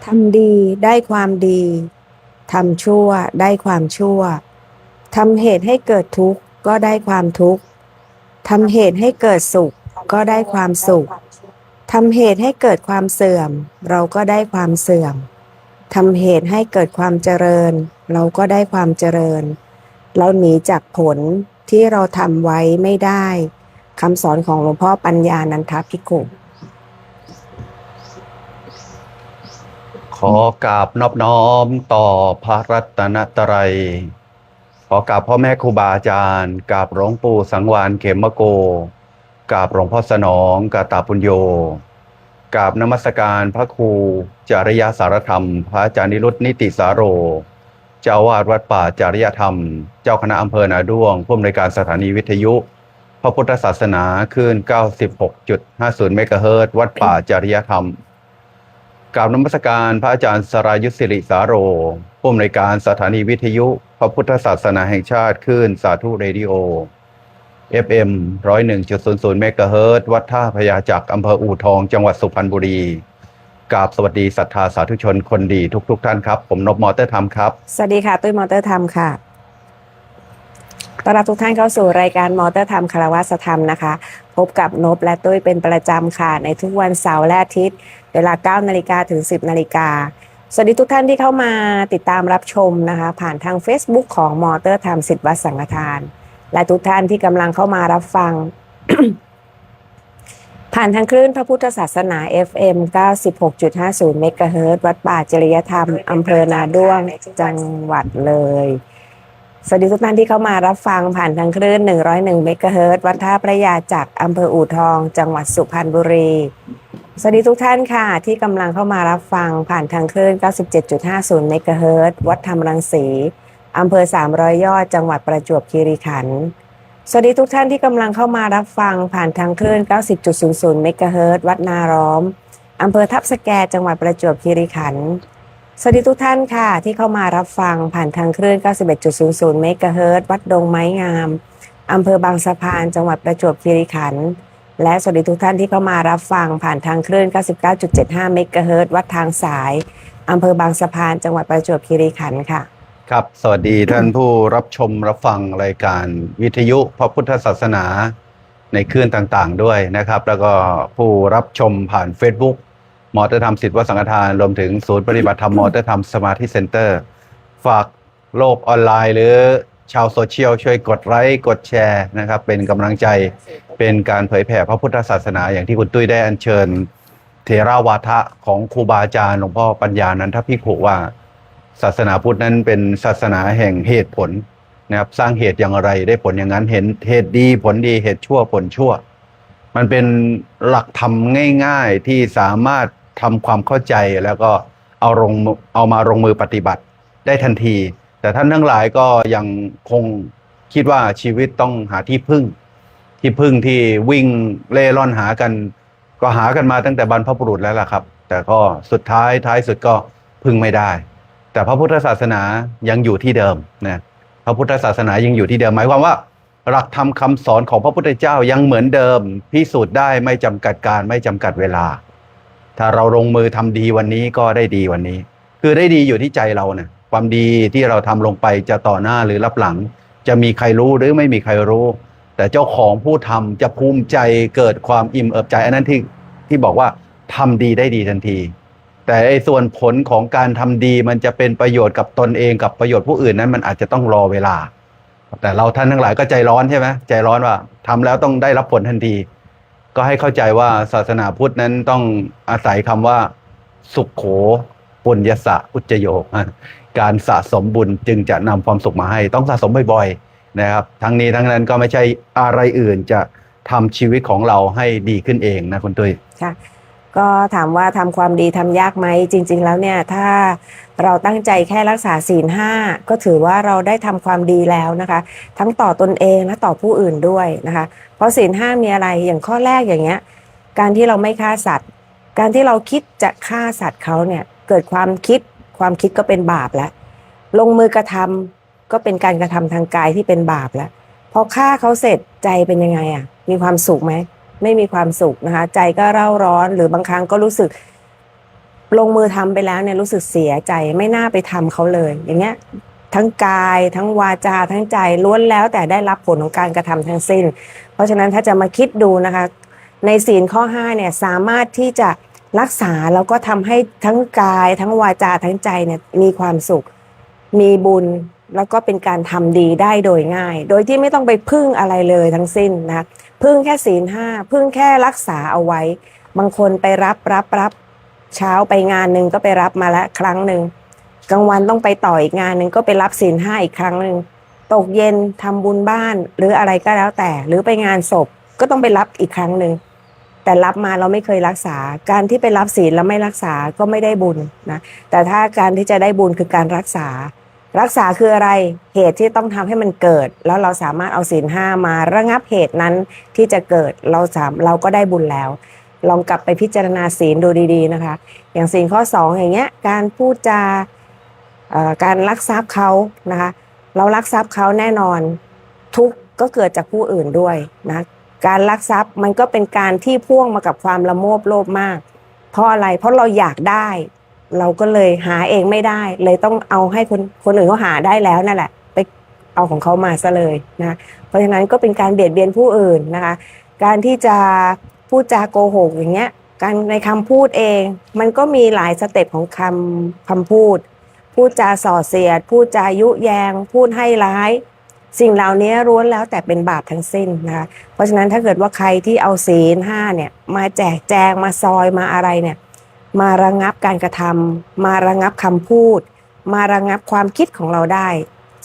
ทำดีได้ความดีทำชั่วได้ความชั่วทำเหตุให้เกิดทุกข์ก็ได้ความทุกข์ทำเหตุให้เกิดสุขก็ได้ความสุขทำเหตุให้เกิดความเสื่อมเราก็ได้ความเสื่อมทำเหตุให้เกิดความเจริญเราก็ได้ความเจริญเราหนีจากผลที่เราทำไว้ไม่ได้คำสอนของหลวงพ่อปัญญานันทภิกขุ ขอกราบนอบน้อมต่อพระรัตนตรัยขอกราบพ่อแม่ครูบาอาจารย์กราบหลวงปู่สังวานเขมโกกราบหลวงพ่อสนองกาตาปุญโญกราบนมัสการพระครูจริยสารธรรมพระอาจารย์นิรุตนิติสาโรเจ้าอาวาสวัดป่าจริยธรรมเจ้าคณะอำเภอนาด้วงผู้อำนวยการสถานีวิทยุพระพุทธศาสนาคลื่น 96.50 เมกะเฮิรตซ์วัดป่าจริยธรรมกราบนมัสการพระอาจารย์สรายุทธศิริสาโรผู้อำนวยการสถานีวิทยุพระพุทธศาสนาแห่งชาติคลื่นสาธุเรดิโอ FM 101.00 เมกะเฮิรตซ์วัดท่าพญาจักรอำเภออู่ทองจังหวัดสุพรรณบุรีกราบสวัสดีศรัทธาสาธุชนคนดีทุกท่านครับผมนพมอเตอร์ธรรมครับสวัสดีค่ะตุ้ยมอเตอร์ธรรมค่ะต้อนรับทุกท่านเข้าสู่รายการมอเตอร์ธรรมคารวะธรรมนะคะพบกับนพและตุ้ยเป็นประจำค่ะในทุกวันเสาร์และอาทิตย์เวลา 9 นาฬิกาถึง 10 นาฬิกาสวัสดีทุกท่านที่เข้ามาติดตามรับชมนะคะผ่านทาง Facebook ของมอเตอร์ธรรมศิษย์วัดสังฆทานและทุกท่านที่กำลังเข้ามารับฟัง ผ่านทางคลื่นพระพุทธศาสนา FM 96.50 เมกะเฮิรตซ์วัดป่าจริยธรรมอำเภอนาด้วงจังหวัดเลยสวัสดีทุกท่านที่เข้ามารับฟังผ่านทางคลื่น 101 เมกะเฮิรตซ์วัดท่าพระยาจักรอำเภออู่ทองจังหวัดสุพรรณบุรีสวัสดีทุกท่านค่ะที่กำลังเข้ามารับฟังผ่านทางคลื่น 97.50 เมกะเฮิรตซ์วัดธรรมรังสีอำเภอ300 ยอดจังหวัดประจวบคีรีขันธ์สวัสดีทุกท่านที่กำลังเข้ามารับฟังผ่านทางคลื่น 90.00 เมกะเฮิรตซ์วัดนาร้อมอำเภอทับสแกจังหวัดประจวบคีรีขันธ์สวัสดีทุกท่านค่ะที่เข้ามารับฟังผ่านทางคลื่น 91.00 เมกะเฮิรตซ์วัดดงไม้งามอำเภอบางสะพานจังหวัดประจวบคีรีขันธ์และสวัสดีทุกท่านที่เข้ามารับฟังผ่านทางคลื่น 99.75 เมกะเฮิรตซ์วัดทางสายอำเภอบางสะพานจังหวัดประจวบคีรีขันธ์ค่ะครับสวัสดีท่านผู้รับชมรับฟังรายการวิทยุพระพุทธศาสนาในคลื่นต่างๆด้วยนะครับแล้วก็ผู้รับชมผ่าน Facebook มอเตอร์ธรรมศิษย์วัดสังฆทานรวมถึงศูนย์ปฏิบัติธรรมมอเตอร์ธรรมสมาธิเซ็นเตอร์ฝากโลกออนไลน์หรือชาวโซเชียลช่วยกดไลค์กดแชร์นะครับเป็นกำลังใจเป็นการเผยแผ่พระพุทธศาสนาอย่างที่คุณตุ้ยได้อัญเชิญเถราวาทะของครูบาอาจารย์หลวงพ่อปัญญานันทภิกขุว่าศาสนาพุทธนั้นเป็นศาสนาแห่งเหตุผลนะครับสร้างเหตุอย่างไรได้ผลอย่างนั้นเห็นเหตุดีผลดีเหตุชั่วผลชั่วมันเป็นหลักธรรมง่ายๆที่สามารถทำความเข้าใจแล้วก็เอามาลงมือปฏิบัติได้ทันทีแต่ท่านทั้งหลายก็ยังคงคิดว่าชีวิตต้องหาที่พึ่งที่วิ่งเล่ร่อนหากันก็หากันมาตั้งแต่บรรพบุรุษแล้วล่ะครับแต่ก็สุดท้ายสุดก็พึ่งไม่ได้แต่พระพุทธศาสนายังอยู่ที่เดิมนะพระพุทธศาสนายังอยู่ที่เดิมหมายความว่าหลักธรรมคำสอนของพระพุทธเจ้ายังเหมือนเดิมพิสูจน์ได้ไม่จำกัดการไม่จำกัดเวลาถ้าเราลงมือทำดีวันนี้ก็ได้ดีวันนี้คือได้ดีอยู่ที่ใจเราเนี่ยความดีที่เราทำลงไปจะต่อหน้าหรือรับหลังจะมีใครรู้หรือไม่มีใครรู้แต่เจ้าของผู้ทำจะภูมิใจเกิดความอิ่มเอิบใจอันนั้นที่บอกว่าทำดีได้ดีทันทีแต่ไอ้ส่วนผลของการทำดีมันจะเป็นประโยชน์กับตนเองกับประโยชน์ผู้อื่นนั้นมันอาจจะต้องรอเวลาแต่เราท่านทั้งหลายก็ใจร้อนใช่ไหมใจร้อนว่าทำแล้วต้องได้รับผลทันทีก็ให้เข้าใจว่าศาสนาพุทธนั้นต้องอาศัยคำว่าสุขโขปุญญสะอุจจโยการสะสมบุญจึงจะนำความสุขมาให้ต้องสะสมบ่อยๆนะครับทั้งนี้ทั้งนั้นก็ไม่ใช่อะไรอื่นจะทำชีวิตของเราให้ดีขึ้นเองนะคุณตุ้ยค่ะก็ถามว่าทำความดีทำยากไหมจริงๆแล้วเนี่ยถ้าเราตั้งใจแค่รักษาศีล 5ก็ถือว่าเราได้ทำความดีแล้วนะคะทั้งต่อตนเองและต่อผู้อื่นด้วยนะคะเพราะศีล 5มีอะไรอย่างข้อแรกอย่างเงี้ยการที่เราไม่ฆ่าสัตว์การที่เราคิดจะฆ่าสัตว์เขาเนี่ยเกิดความคิดก็เป็นบาปแล้วลงมือกระทำก็เป็นการกระทำทางกายที่เป็นบาปแล้วพอฆ่าเขาเสร็จใจเป็นยังไงอ่ะมีความสุขไหมไม่มีความสุขนะคะใจก็เร่าร้อนหรือบางครั้งก็รู้สึก ลงมือทำไปแล้วเนี่ยรู้สึกเสียใจไม่น่าไปทำเขาเลย อย่างเงี้ยทั้งกายทั้งวาจาทั้งใจล้วนแล้วแต่ได้รับผลของการกระทำทั้งสิ้น เพราะฉะนั้นถ้าจะมาคิดดูนะคะในศีลข้อ5เนี่ยสามารถที่จะรักษาแล้วก็ทำให้ทั้งกายทั้งวาจาทั้งใจเนี่ยมีความสุขมีบุญแล้วก็เป็นการทำดีได้โดยง่าย โดยที่ไม่ต้องไปพึ่งอะไรเลยทั้งสิ้นนะพึ่งแค่ศีล5พึ่งแค่รักษาเอาไว้บางคนไปรับเช้าไปงานหนึ่งก็ไปรับมาแล้วครั้งหนึ่งกลางวันต้องไปต่ออีกงานหนึ่งก็ไปรับศีล5อีกครั้งหนึ่งตกเย็นทำบุญบ้านหรืออะไรก็แล้วแต่หรือไปงานศพก็ต้องไปรับอีกครั้งหนึ่งแต่รับมาเราไม่เคยรักษาการที่ไปรับศีลแล้วไม่รักษาก็ไม่ได้บุญนะแต่ถ้าการที่จะได้บุญคือการรักษาคืออะไรเหตุที่ต้องทำให้มันเกิดแล้วเราสามารถเอาศีล5มาระงับเหตุนั้นที่จะเกิดเราก็ได้บุญแล้วลองกลับไปพิจารณาศีลดูดีๆนะคะอย่างศีลข้อ2อย่างเงี้ยการพูดจาการลักทรัพย์เขานะคะเราลักทรัพย์เขาแน่นอนทุกข์ก็เกิดจากผู้อื่นด้วยนะการลักทรัพย์มันก็เป็นการที่พ่วงมากับความละโมบโลภมากเพราะอะไรเพราะเราอยากได้เราก็เลยหาเองไม่ได้เลยต้องเอาให้คนอื่นเขาหาได้แล้วนั่นแหละไปเอาของเขามาซะเลยนะเพราะฉะนั้นก็เป็นการเบียดเบียนผู้อื่นนะคะการที่จะพูดจาโกหกอย่างเงี้ยการในคำพูดเองมันก็มีหลายสเต็ปของคำพูดจาส่อเสียดพูดจายุแยงพูดให้ร้ายสิ่งเหล่านี้ล้วนแล้วแต่เป็นบาปทั้งสิ้นนะคะเพราะฉะนั้นถ้าเกิดว่าใครที่เอาศีล5เนี่ยมาแจกแจงมาซอยมาอะไรเนี่ยมาระงับการกระทำมาระงับคำพูดมาระงับความคิดของเราได้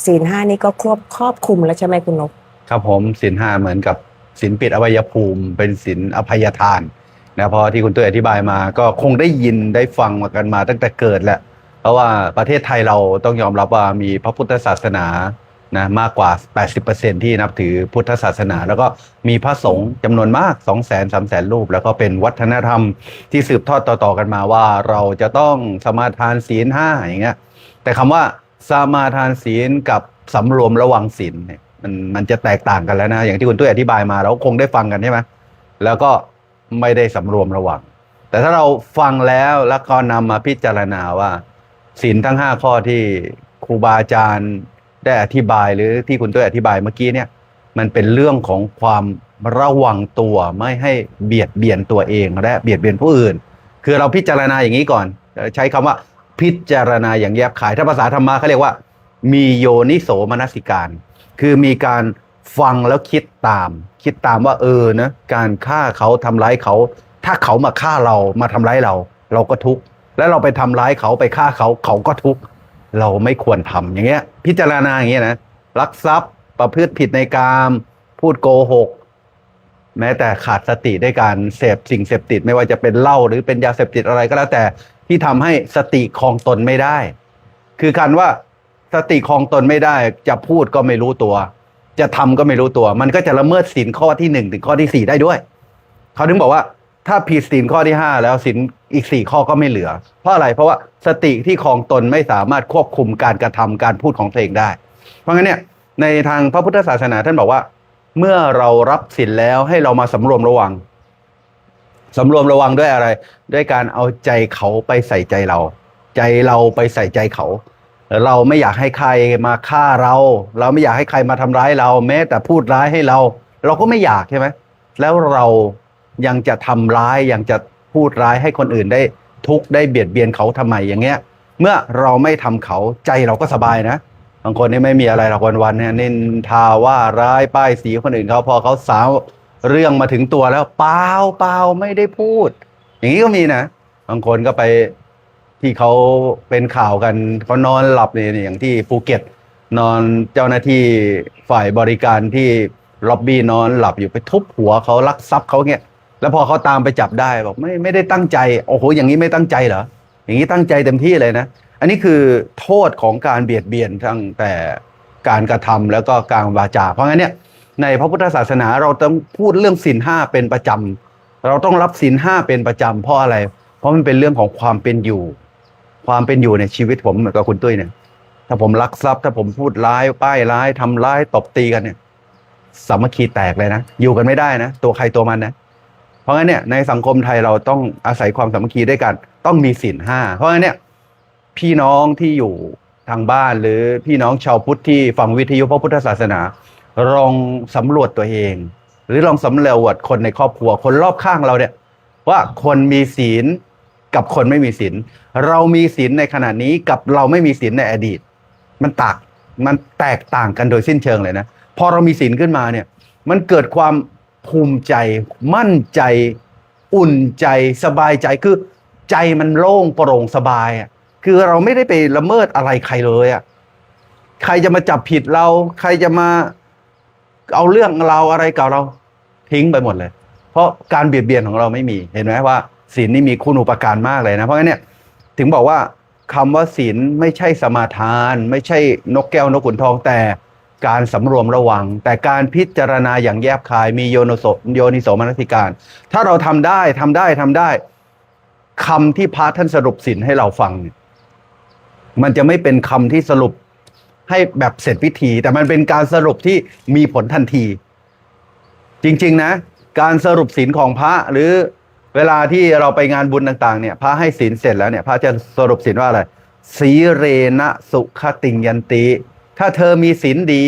ศีล5นี่ก็ครอบคลุมแล้วใช่ไหมคุณนกครับผมศีล5เหมือนกับศีลปิดอวัยภูมิเป็นศีลอภัยทานนะเพราะที่คุณตุ้ยอธิบายมาก็คงได้ยินได้ฟังมากันมาตั้งแต่เกิดแหละเพราะว่าประเทศไทยเราต้องยอมรับว่ามีพระพุทธศาสนานะมากกว่า 80% ที่นับถือพุทธศาสนาแล้วก็มีพระสงฆ์จำนวนมาก 200,000-300,000 รูปแล้วก็เป็นวัฒนธรรมที่สืบทอดต่อๆกันมาว่าเราจะต้องสมาทานศีล5อย่างเงี้ยแต่คำว่าสมาทานศีลกับสำรวมระวังศีลเนี่ยมันจะแตกต่างกันแล้วนะอย่างที่คุณตุ้ยอธิบายมาเราคงได้ฟังกันใช่ไหมแล้วก็ไม่ได้สำรวมระวังแต่ถ้าเราฟังแล้วก็นำมาพิจารณาว่าศีลทั้ง5ข้อที่ครูบาอาจารย์ได้อธิบายหรือที่คุณตุ้ยอธิบายเมื่อกี้เนี่ยมันเป็นเรื่องของความระวังตัวไม่ให้เบียดเบียนตัวเองและเบียดเบียนผู้อื่นคือเราพิจารณาอย่างนี้ก่อนใช้คำว่าพิจารณาอย่างแยบคายถ้าภาษาธรรมะเขาเรียกว่ามีโยนิโสมนสิการคือมีการฟังแล้วคิดตามว่านะการฆ่าเขาทำร้ายเขาถ้าเขามาฆ่าเรามาทำร้ายเราก็ทุกข์แล้วเราไปทำร้ายเขาไปฆ่าเขาก็ทุกข์เราไม่ควรทำอย่างเงี้ยพิจารณาอย่างเงี้ยนะลักทรัพย์ประพฤติผิดในกามพูดโกหกแม้แต่ขาดสติด้วยการเสพสิ่งเสพติดไม่ว่าจะเป็นเหล้าหรือเป็นยาเสพติดอะไรก็แล้วแต่ที่ทำให้สติครองตนไม่ได้คือการว่าสติครองตนไม่ได้จะพูดก็ไม่รู้ตัวจะทำก็ไม่รู้ตัวมันก็จะละเมิดศีลข้อที่1ถึงข้อที่4ได้ด้วยเขาถึงบอกว่าถ้าผิดศีลข้อที่5แล้วศีลอีก4ข้อก็ไม่เหลือเพราะอะไรเพราะว่าสติที่ครองตนไม่สามารถควบคุมการกระทำการพูดของตัวเองได้เพราะงั้นเนี่ยในทางพระพุทธศาสนาท่านบอกว่าเมื่อเรารับศีลแล้วให้เรามาสำรวมระวังด้วยอะไรด้วยการเอาใจเขาไปใส่ใจเราไปใส่ใจเขาเราไม่อยากให้ใครมาฆ่าเราไม่อยากให้ใครมาทำร้ายเราแม้แต่พูดร้ายให้เราก็ไม่อยากใช่ไหมแล้วเรายังจะทำร้ายยังจะพูดร้ายให้คนอื่นได้ทุกข์ได้เบียดเบียนเขาทำไมอย่างเงี้ยเมื่อเราไม่ทำเขาใจเราก็สบายนะบางคนนี่ไม่มีอะไรหรอกวันๆเนี่ยนินทาว่าร้ายป้ายสีคนอื่นเขาพอเขาสาวเรื่องมาถึงตัวแล้วเปล่าไม่ได้พูดอย่างนี้ก็มีนะบางคนก็ไปที่เขาเป็นข่าวกันเขานอนหลับเนี่ยอย่างที่ภูเก็ตนอนเจ้าหน้าที่ฝ่ายบริการที่ล็อบบี้นอนหลับอยู่ไปทุบหัวเขาลักทรัพย์เขาเงี้ยแล้วพอเขาตามไปจับได้บอกไม่ได้ตั้งใจโอ้โหอย่างนี้ไม่ตั้งใจเหรออย่างนี้ตั้งใจเต็มที่เลยนะอันนี้คือโทษของการเบียดเบียนตั้งแต่การกระทำแล้วก็การวาจาเพราะงั้นเนี่ยในพระพุทธศาสนาเราต้องพูดเรื่องศีล5เป็นประจำเราต้องรับศีล5เป็นประจำเพราะอะไรเพราะมันเป็นเรื่องของความเป็นอยู่ในชีวิตผมเหมือนกับคุณตุ้ยเนี่ยถ้าผมลักทรัพย์ถ้าผมพูดร้ายป้ายร้ายทำร้ายตบตีกันเนี่ยสามัคคีแตกเลยนะอยู่กันไม่ได้นะตัวใครตัวมันนะเพราะงั้นเนี่ยในสังคมไทยเราต้องอาศัยความสามัคคีด้วยกัน ต้องมีศีลห้าเพราะงั้นเนี่ยพี่น้องที่อยู่ทางบ้านหรือพี่น้องชาวพุทธที่ฟังวิทยุพระพุทธศาสนาลองสำรวจตัวเอง หรือลองสำรวจคนในครอบครัวคนรอบข้างเราเนี่ยว่าคนมีศีลกับคนไม่มีศีลเรามีศีลในขณะนี้กับเราไม่มีศีลในอดีตมันแตกต่างกันโดยสิ้นเชิงเลยนะพอเรามีศีลขึ้นมาเนี่ยมันเกิดความภูมิใจมั่นใจอุ่นใจสบายใจคือใจมันโล่งโปร่งสบายอ่ะคือเราไม่ได้ไปละเมิดอะไรใครเลยอ่ะใครจะมาจับผิดเราใครจะมาเอาเรื่องเราอะไรกับเราทิ้งไปหมดเลยเพราะการเบียดเบียนของเราไม่มีเห็นไหมว่าศีลนี่มีคุณูปการมากเลยนะเพราะงั้นเนี่ยถึงบอกว่าคำว่าศีลไม่ใช่สมาทานไม่ใช่นกแก้วนกขุนทองแต่การสำรวมระวังแต่การพิจารณาอย่างแยบคายมีโยนิโสมนสิการถ้าเราทำได้คำที่พระท่านสรุปศีลให้เราฟังเนี่ยมันจะไม่เป็นคำที่สรุปให้แบบเสร็จพิธีแต่มันเป็นการสรุปที่มีผลทันทีจริงๆนะการสรุปศีลของพระหรือเวลาที่เราไปงานบุญต่างๆเนี่ยพระให้ศีลเสร็จแล้วเนี่ยพระจะสรุปศีลว่าอะไรสีเรนะสุขติงยันติถ้าเธอมีศีลดี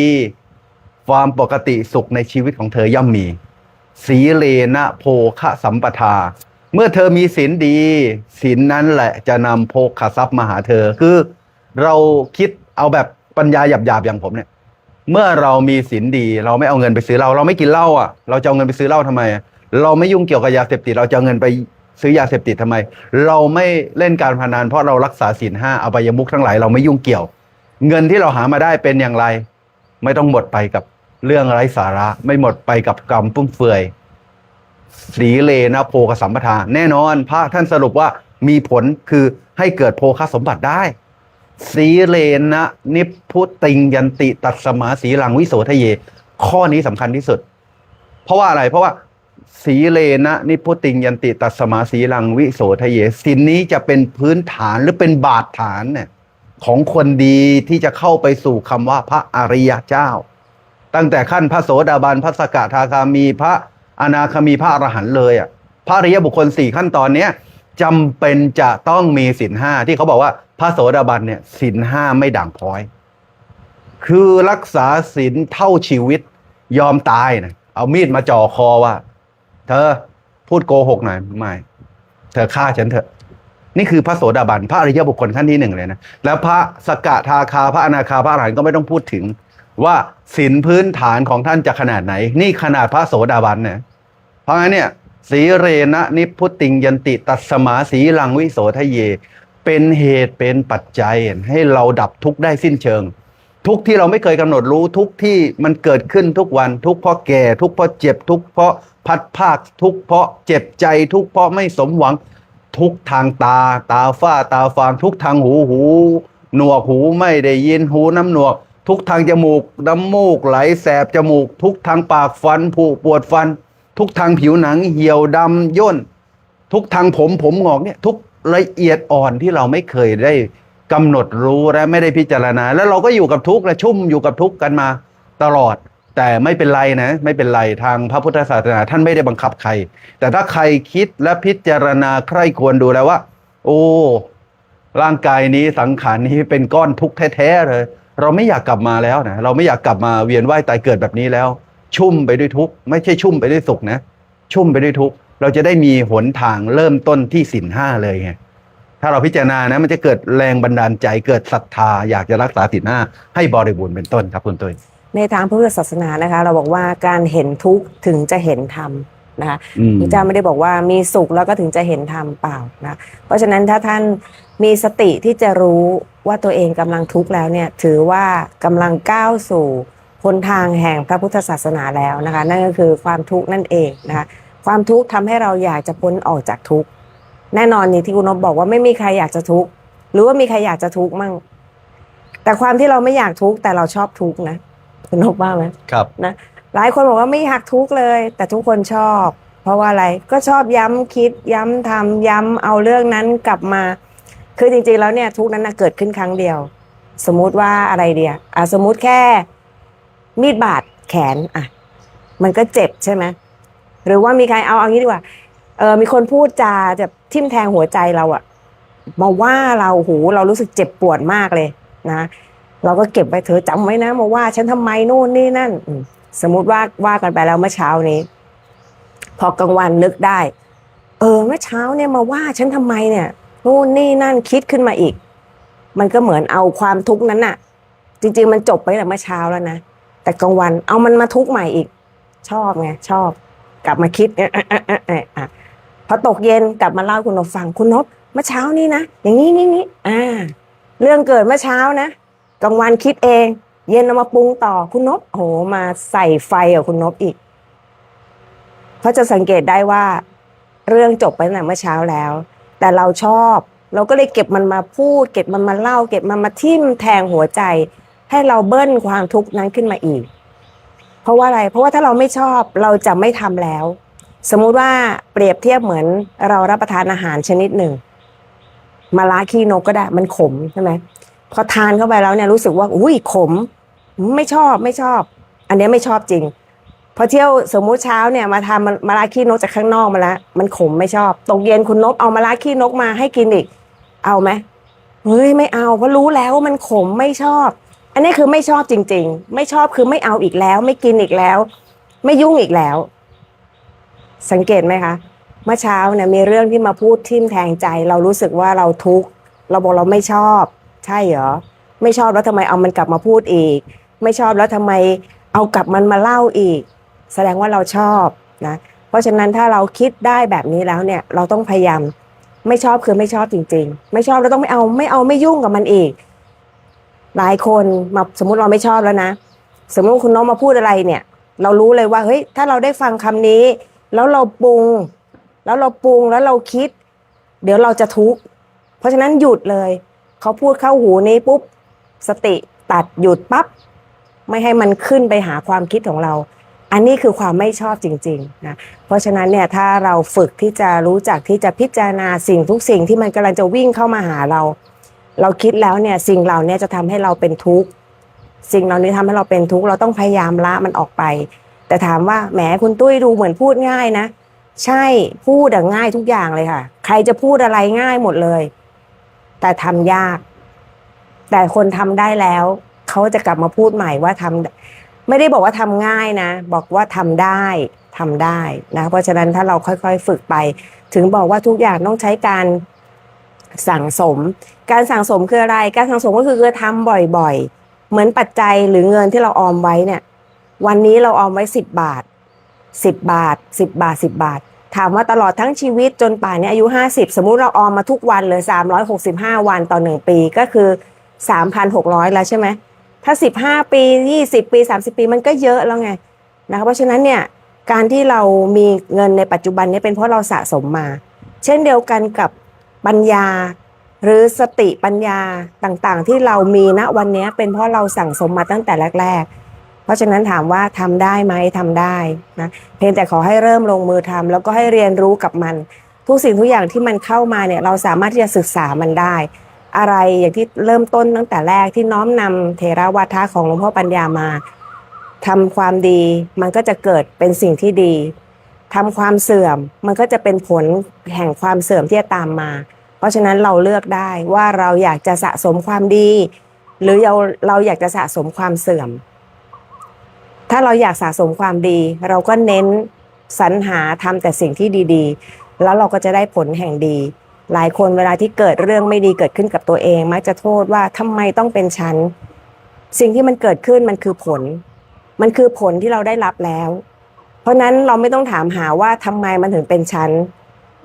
ความปกติสุขในชีวิตของเธอย่อมมีสีเรนะโภคะสัมปทาเมื่อเธอมีศีลดีศีลนั้นแหละจะนำโภคทรัพย์มาหาเธอคือเราคิดเอาแบบปัญญาหยาบๆอย่างผมเนี่ยเมื่อเรามีศีลดีเราไม่เอาเงินไปซื้อเหล้าเราไม่กินเหล้าอ่ะเราจะเอาเงินไปซื้อเหล้าทำไมเราไม่ยุ่งเกี่ยวกับยาเสพติดเราจะเอาเงินไปซื้อยาเสพติดทำไมเราไม่เล่นการพนันเพราะเรารักษาศีลห้าอบายมุขทั้งหลายเราไม่ยุ่งเกี่ยวเงินที่เราหามาได้เป็นอย่างไรไม่ต้องหมดไปกับเรื่องไร้สาระไม่หมดไปกับกรรมฟุ่มเฟือยสีเลนะโภคสัมปทาแน่นอนพระท่านสรุปว่ามีผลคือให้เกิดโภคสมบัติได้สีเลนะนิพพุติงยันติตัสมาสีลังวิโสทะเยข้อนี้สำคัญที่สุดเพราะว่าอะไรเพราะว่าสีเลนะนิพพุติงยันติตัสมาสีลังวิโสทะเยศีลนี้จะเป็นพื้นฐานหรือเป็นบาดฐานเนี่ยของคนดีที่จะเข้าไปสู่คำว่าพระอริยเจ้าตั้งแต่ขั้นพระโสดาบันพระสกทาคามีพระอนาคามีพระอรหันต์เลยอ่ะพระอริยบุคคล4ขั้นตอนเนี้ยจำเป็นจะต้องมีศีลห้าที่เขาบอกว่าพระโสดาบันเนี่ยศีลห้าไม่ด่างพร้อยคือรักษาศีลเท่าชีวิตยอมตายนะเอามีดมาจ่อคอว่าเธอพูดโกหกหน่อยไม่เธอฆ่าฉันเถอะนี่คือพระโสดาบันพระอริยบุคคลขั้นที่1เลยนะแล้วพระสกทาคาพระอนาคาพระอรหันต์ก็ไม่ต้องพูดถึงว่าศีลพื้นฐานของท่านจะขนาดไหนนี่ขนาดพระโสดาบันเนี่ยเพราะงั้นเนี่ยสีเรนะนิพพุติงยันติตัสมาสีลังวิโสทะเยเป็นเหตุเป็นปัจจัยให้เราดับทุกข์ได้สิ้นเชิงทุกข์ที่เราไม่เคยกำหนดรู้ทุกข์ที่มันเกิดขึ้นทุกวันทุกข์เพราะแก่ทุกข์เพราะเจ็บทุกข์เพราะพัดภาคทุกข์เพราะเจ็บใจทุกข์เพราะไม่สมหวังทุกทางตาฝ้าตาฟางทุกทางหูหนวกหูไม่ได้ยินหูน้ำหนวกทุกทางจมูกน้ำมูกไหลแสบจมูกทุกทางปากฟันผุปวดฟันทุกทางผิวหนังเหี่ยวดำย่นทุกทางผมงอกเนี่ยทุกละเอียดอ่อนที่เราไม่เคยได้กำหนดรู้และไม่ได้พิจารณาแล้วเราก็อยู่กับทุกข์และชุ่มอยู่กับทุกข์กันมาตลอดแต่ไม่เป็นไรนะไม่เป็นไรทางพระพุทธศาสนาท่านไม่ได้บังคับใครแต่ถ้าใครคิดและพิจารณาใคร่ควรดูแล้วว่าโอ้ร่างกายนี้สังขารนี้เป็นก้อนทุกข์แท้ๆเลยเราไม่อยากกลับมาแล้วนะเราไม่อยากกลับมาเวียนว่ายตายเกิดแบบนี้แล้วชุ่มไปด้วยทุกข์ไม่ใช่ชุ่มไปด้วยสุขนะชุ่มไปด้วยทุกข์เราจะได้มีหนทางเริ่มต้นที่ศีลห้าเลยไงถ้าเราพิจารณานะมันจะเกิดแรงบันดาลใจเกิดศรัทธาอยากจะรักษาศีลห้าให้บริบูรณ์เป็นต้นครับคุณตุ้ยในทางพุทธศาสนานะคะเราบอกว่าการเห็นทุกข์ถึงจะเห็นธรรมนะคะพระเจ้าไม่ได้บอกว่ามีสุขแล้วก็ถึงจะเห็นธรรมเปล่านะเพราะฉะนั้นถ้าท่านมีสติที่จะรู้ว่าตัวเองกำลังทุกข์แล้วเนี่ยถือว่ากำลังก้าวสู่หนทางแห่งพระพุทธศาสนาแล้วนะคะนั่นก็คือความทุกข์นั่นเองนะคะความทุกข์ทำให้เราอยากจะพ้นออกจากทุกข์แน่นอนนี่ที่คุณนพบอกว่าไม่มีใครอยากจะทุกข์หรือว่ามีใครอยากจะทุกข์มั่งแต่ความที่เราไม่อยากทุกข์แต่เราชอบทุกข์นะคุณนพว่าไหมครับนะหลายคนบอกว่าไม่อยากทุกข์เลยแต่ทุกคนชอบเพราะว่าอะไรก็ชอบย้ำคิดย้ำทำย้ำเอาเรื่องนั้นกลับมาคือจริงๆแล้วเนี่ยทุกข์นั้นเกิดขึ้นครั้งเดียวสมมุติว่าอะไรเดียสมมุติแค่มีดบาดแขนมันก็เจ็บใช่ไหมหรือว่ามีใครเอางี้ดีกว่ามีคนพูดจาจะทิ่มแทงหัวใจเรา มาว่าเราโหเรารู้สึกเจ็บปวดมากเลยนะเราก็เก็บไว้เธอจำไว้นะมาว่าฉันทำไมโน่นนี่นั่นสมมุติว่ากันไปแล้วเมื่อเช้านี้พอกลางวันนึกได้เมื่อเช้าเนี่ยมาว่าฉันทำไมเนี่ยนู่นนี่นั่นคิดขึ้นมาอีกมันก็เหมือนเอาความทุกข์นั้นน่ะจริงๆมันจบไปแต่เมื่อเช้าแล้วนะแต่กลางวันเอามันมาทุกข์ใหม่อีกชอบไงชอบกลับมาคิดพอตกเย็นกลับมาเล่าคุณนพฟังคุณนพเมื่อเช้านี้นะอย่างนี้นี่เรื่องเกิดเมื่อเช้านะกลางวันคิดเองเย็นเอามาปรุงต่อคุณนพโหมาใส่ไฟกับคุณนพอีกเพราะจะสังเกตได้ว่าเรื่องจบไปตั้งแต่เมื่อเช้าแล้วแต่เราชอบเราก็เลยเก็บมันมาพูดเก็บมันมาเล่าเก็บมันมาทิ่มแทงหัวใจให้เราเบิ้ลความทุกข์นั้นขึ้นมาอีกเพราะว่าอะไรเพราะว่าถ้าเราไม่ชอบเราจะไม่ทำแล้วสมมุติว่าเปรียบเทียบเหมือนเรารับประทานอาหารชนิดหนึ่งมะระขี้นกก็ได้มันขมใช่ไหมพอทานเข้าไปแล้วเนี่ยรู้สึกว่าอุ้ยขมไม่ชอบอันนี้ไม่ชอบจริงพอเที่ยวสมมุติเช้าเนี่ยมาทำมะระขี้นกจากข้างนอกมาแล้วมันขมไม่ชอบตกเย็นคุณนพเอามะระขี้นกมาให้กินอีกเอาไหมเฮ้ยไม่เอาเพราะรู้แล้วว่ามันขมไม่ชอบอันนี้คือไม่ชอบจริงๆไม่ชอบคือไม่เอาอีกแล้วไม่กินอีกแล้วไม่ยุ่งอีกแล้วสังเกตไหมคะเมื่อเช้าเนี่ยมีเรื่องที่มาพูดทิ่มแทงใจเรารู้สึกว่าเราทุกข์เราบอกเราไม่ชอบใช่เหรอไม่ชอบแล้วทำไมเอามันกลับมาพูดอีกไม่ชอบแล้วทำไมเอากลับมันมาเล่าอีกแสดงว่าเราชอบนะเพราะฉะนั้นถ้าเราคิดได้แบบนี้แล้วเนี่ยเราต้องพยายามไม่ชอบคือไม่ชอบจริงๆไม่ชอบเราต้องไม่ยุ่งกับมันอีกหลายคนมาสมมุติเราไม่ชอบแล้วนะสมมติคุณน้องมาพูดอะไรเนี่ยเรารู้เลยว่าเฮ้ยถ้าเราได้ฟังคำนี้แล้วเราปรุงแล้วเราคิดเดี๋ยวเราจะทุกข์เพราะฉะนั้นหยุดเลยเขาพูดเข้าหูนี้ปุ๊บสติตัดหยุดปั๊บไม่ให้มันขึ้นไปหาความคิดของเราอันนี้คือความไม่ชอบจริงๆนะเพราะฉะนั้นเนี่ยถ้าเราฝึกที่จะรู้จักที่จะพิจารณาสิ่งทุกสิ่งที่มันกำลังจะวิ่งเข้ามาหาเราคิดแล้วเนี่ยสิ่งเหล่านี้จะทำให้เราเป็นทุกข์สิ่งเหล่านี้ทำให้เราเป็นทุกข์เราต้องพยายามละมันออกไปแต่ถามว่าแหมคุณตุ้ยดูเหมือนพูดง่ายนะใช่พูดง่ายทุกอย่างเลยค่ะใครจะพูดอะไรง่ายหมดเลยแต่ทำยากแต่คนทำได้แล้วเขาจะกลับมาพูดใหม่ว่าไม่ได้บอกว่าทำง่ายนะบอกว่าทำได้นะเพราะฉะนั้นถ้าเราค่อยๆฝึกไปถึงบอกว่าทุกอย่างต้องใช้การสั่งสมการสั่งสมคืออะไรการสั่งสมก็คือทำบ่อยๆเหมือนปัจจัยหรือเงินที่เราออมไว้เนี่ยวันนี้เราออมไว้10 บาทถามว่าตลอดทั้งชีวิตจนป่านนี้อายุ50สมมุติเราออมมาทุกวันเลย365วันต่อ1ปีก็คือ 3,600 แล้วใช่ไหมถ้า15ปี20ปี30ปีมันก็เยอะแล้วไงนะคะเพราะฉะนั้นเนี่ยการที่เรามีเงินในปัจจุบันนี้เป็นเพราะเราสะสมมาเช่นเดียวกันกับปัญญาหรือสติปัญญาต่างๆที่เรามีณวันนี้เป็นเพราะเราสั่งสมมาตั้งแต่แรกๆเพราะฉะนั้นถามว่าทำได้ไหมทำได้นะเพียงแต่ขอให้เริ่มลงมือทำแล้วก็ให้เรียนรู้กับมันทุกสิ่งทุกอย่างที่มันเข้ามาเนี่ยเราสามารถที่จะศึกษามันได้อะไรอย่างที่เริ่มต้นตั้งแต่แรกที่น้อมนำเถรวาทะของหลวงพ่อปัญญามาทำความดีมันก็จะเกิดเป็นสิ่งที่ดีทำความเสื่อมมันก็จะเป็นผลแห่งความเสื่อมที่จะตามมาเพราะฉะนั้นเราเลือกได้ว่าเราอยากจะสะสมความดีหรือเราอยากจะสะสมความเสื่อมถ้าเราอยากสะสมความดีเราก็เน้นสรรหาทำแต่สิ่งที่ดีๆแล้วเราก็จะได้ผลแห่งดีหลายคนเวลาที่เกิดเรื่องไม่ดีเกิดขึ้นกับตัวเองมักจะโทษว่าทำไมต้องเป็นฉันสิ่งที่มันเกิดขึ้นมันคือผลที่เราได้รับแล้วเพราะนั้นเราไม่ต้องถามหาว่าทำไมมันถึงเป็นฉัน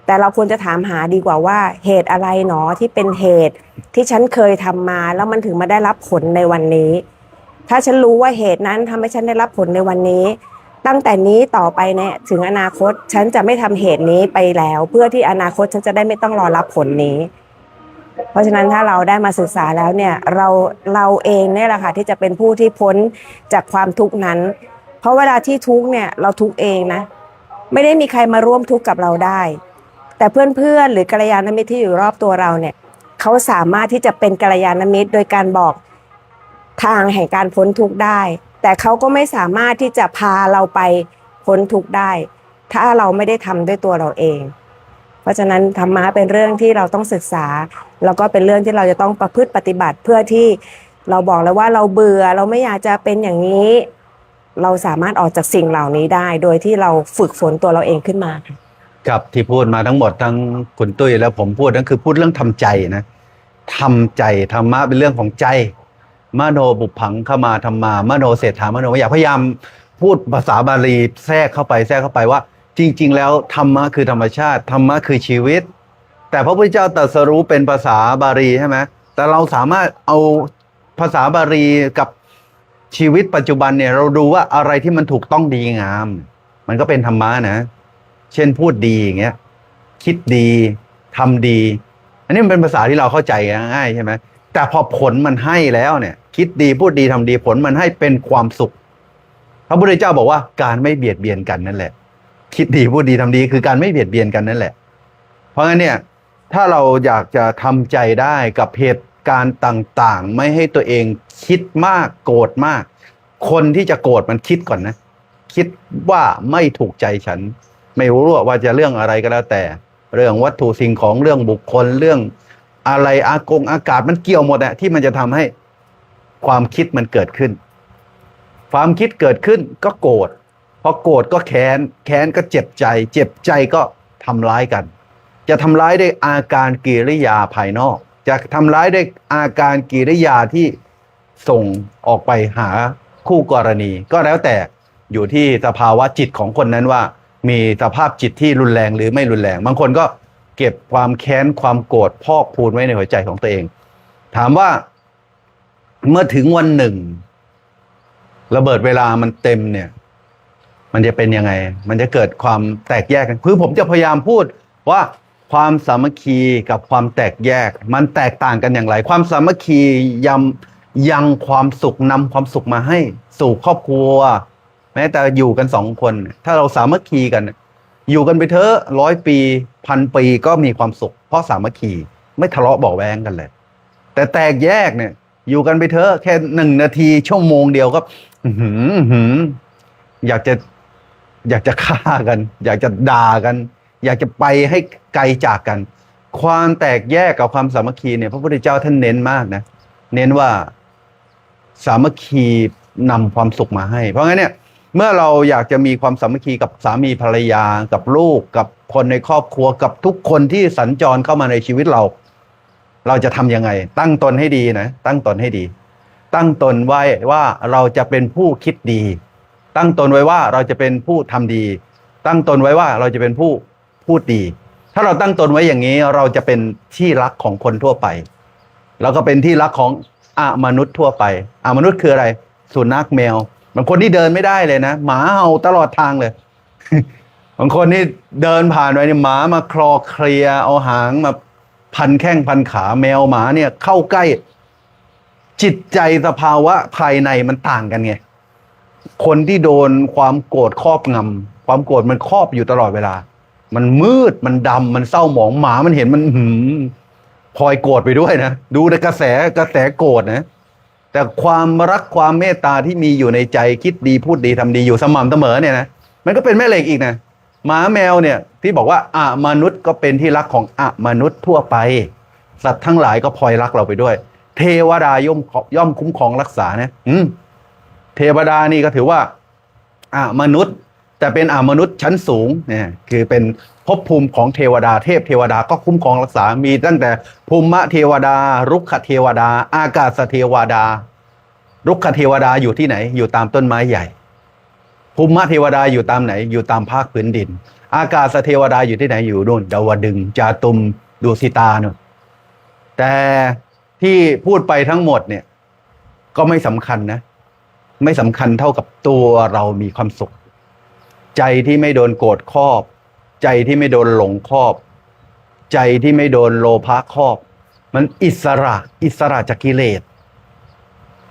แต่เราควรจะถามหาดีกว่าว่าเหตุอะไรหนอที่เป็นเหตุที่ฉันเคยทำมาแล้วมันถึงมาได้รับผลในวันนี้ถ้าฉันรู้ว่าเหตุนั้นทำให้ฉันได้รับผลในวันนี้ตั้งแต่นี้ต่อไปเนี่ยถึงอนาคตฉันจะไม่ทำเหตุนี้ไปแล้วเพื่อที่อนาคตฉันจะได้ไม่ต้องรอรับผลนี้เพราะฉะนั้นถ้าเราได้มาศึกษาแล้วเนี่ยเราเองเนี่ยแหละค่ะที่จะเป็นผู้ที่พ้นจากความทุกข์นั้นเพราะเวลาที่ทุกข์เนี่ยเราทุกข์เองนะไม่ได้มีใครมาร่วมทุกข์กับเราได้แต่เพื่อนๆหรือกัลยาณมิตรที่อยู่รอบตัวเราเนี่ยเขาสามารถที่จะเป็นกัลยาณมิตรโดยการบอกทางแห่งการพ้นทุกข์ได้แต่เขาก็ไม่สามารถที่จะพาเราไปพ้นทุกข์ได้ถ้าเราไม่ได้ทำด้วยตัวเราเองเพ ราะฉะนั้นธรรมะเป็นเรื่องที่เราต้องศึกษาแล้วก็เป็นเรื่องที่เราจะต้องประพฤติปฏิบัติเพื่อที่เราบอกแล้วว่าเราเบื่อเราไม่อยากจะเป็นอย่างนี้ เราสามารถออกจากสิ่งเหล่านี้ได้โดยที่เราฝึกฝนตัวเราเองขึ้นมากับที่พูดมาทั้งหมดทั้งคุณตุ้ยและผมพูดนั่นคือพูดเรื่องทำใจนะทำใจธรรมะเป็นเรื่องของใจมโนบุพพังเข้ามธรรมามโนเศรษฐามโนอยากพยายามพูดภาษาบาลีแทรกเข้าไปว่าจริงๆแล้วธรรมะคือธรรมชาติธรรมะคือชีวิตแต่พระพุทธเจ้าตรัสรู้เป็นภาษาบาลีใช่ไหมแต่เราสามารถเอาภาษาบาลีกับชีวิตปัจจุบันเนี่ยเราดูว่าอะไรที่มันถูกต้องดีงามมันก็เป็นธรรมะนะเช่นพูดดีอย่างเงี้ยคิดดีทำดีอันนี้มันเป็นภาษาที่เราเข้าใจง่ายใช่ไหมแต่พอผลมันให้แล้วเนี่ยคิดดีพูดดีทำดีผลมันให้เป็นความสุขพระพุทธเจ้าบอกว่าการไม่เบียดเบียนกันนั่นแหละคิดดีพูดดีทำดีคือการไม่เบียดเบียนกันนั่นแหละเพราะงั้นเนี่ยถ้าเราอยากจะทำใจได้กับเหตุการณ์ต่างๆไม่ให้ตัวเองคิดมากโกรธมากคนที่จะโกรธมันคิดก่อนนะคิดว่าไม่ถูกใจฉันไม่รู้ว่าจะเรื่องอะไรก็แล้วแต่เรื่องวัตถุสิ่งของเรื่องบุคคลเรื่องอะไรอากาศมันเกี่ยวหมดอะที่มันจะทำให้ความคิดมันเกิดขึ้นความคิดเกิดขึ้นก็โกรธพอโกรธก็แค้นก็เจ็บใจก็ทำร้ายกันจะทำร้ายด้วยอาการกิริยาภายนอกจะทำร้ายด้วยอาการกิริยาที่ส่งออกไปหาคู่กรณีก็แล้วแต่อยู่ที่สภาวะจิตของคนนั้นว่ามีสภาพจิตที่รุนแรงหรือไม่รุนแรงบางคนก็เก็บความแค้นความโกรธพอกพูนไว้ในหัวใจของตัวเองถามว่าเมื่อถึงวันหนึ่งระเบิดเวลามันเต็มเนี่ยมันจะเป็นยังไงมันจะเกิดความแตกแยกกันคือผมจะพยายามพูดว่าความสามัคคีกับความแตกแยกมันแตกต่างกันอย่างไรความสามัคคียังความสุขนำความสุขมาให้สู่ครอบครัวแม้แต่อยู่กัน2 คนถ้าเราสามัคคีกันอยู่กันไปเถอะ100 ปี1,000 ปีก็มีความสุขเพราะสามัคคีไม่ทะเลาะเบาะแว้งกันเลยแต่แตกแยกเนี่ยอยู่กันไปเถอะแค่1 นาทีชั่วโมงเดียวก็อยากจะฆ่ากันอยากจะด่ากันอยากจะไปให้ไกลจากกันความแตกแยกกับความสามัคคีเนี่ยพระพุทธเจ้าท่านเน้นมากนะเน้นว่าสามัคคีนำความสุขมาให้เพราะงั้นเนี่ยเมื่อเราอยากจะมีความสามัคคีกับสามีภรรยากับลูกกับคนในครอบครัวกับทุกคนที่สัญจรเข้ามาในชีวิตเราจะทำยังไงตั้งตนให้ดีนะตั้งตนให้ดีตั้งตนไว้ว่าเราจะเป็นผู้คิดดีตั้งตนไว้ว่าเราจะเป็นผู้ทำดีตั้งตนไว้ว่าเราจะเป็นผู้พูดดีถ้าเราตั้งตนไว้อย่างนี้เราจะเป็นที่รักของคนทั่วไปเราก็เป็นที่รักของมนุษย์ทั่วไปมนุษย์คืออะไรสุนัขแมวบางคนที่เดินไม่ได้เลยนะหมาเห่าตลอดทางเลย บางคนนี่เดินผ่านไปเนี่ยหมามาคลอเคลียเอาหางมาพันแข้งพันขาแมวหมาเนี่ยเข้าใกล้จิตใจสภาวะภายในมันต่างกันไงคนที่โดนความโกรธครอบงำความโกรธมันครอบอยู่ตลอดเวลามันมืดมันดำมันเศร้าหมองหมามันเห็นมันพลอยโกรธไปด้วยนะดูในกระแสโกรธนะแต่ความรักความเมตตาที่มีอยู่ในใจคิดดีพูดดีทำดีอยู่สม่ำเสมอเนี่ยนะมันก็เป็นแม่เหล็กอีกนะหมาแมวเนี่ยที่บอกว่ามนุษย์ก็เป็นที่รักของมนุษย์ทั่วไปสัตว์ทั้งหลายก็พลอยรักเราไปด้วยเทวดาย่อมคุ้มครองรักษานะเทวดานี่ก็ถือว่ามนุษย์แต่เป็นมนุษย์ชั้นสูงเนี่ยคือเป็นภพภูมิของเทวดาเทพเทวดาก็คุ้มครองรักษามีตั้งแต่ภูมิเทวดารุกขเทวดาอากาศเทวดารุกขเทวดาอยู่ที่ไหนอยู่ตามต้นไม้ใหญ่ภูมิเทวดาอยู่ตามไหนอยู่ตามภาคพื้นดินอากาศเทวดาอยู่ที่ไหนอยู่นู่นดาวดึงส์จาตุมดุสิตานู่นแต่ที่พูดไปทั้งหมดเนี่ยก็ไม่สำคัญนะไม่สำคัญเท่ากับตัวเรามีความสุขใจที่ไม่โดนโกรธครอบใจที่ไม่โดนหลงครอบใจที่ไม่โดนโลภะครอบมันอิสระจากกิเลส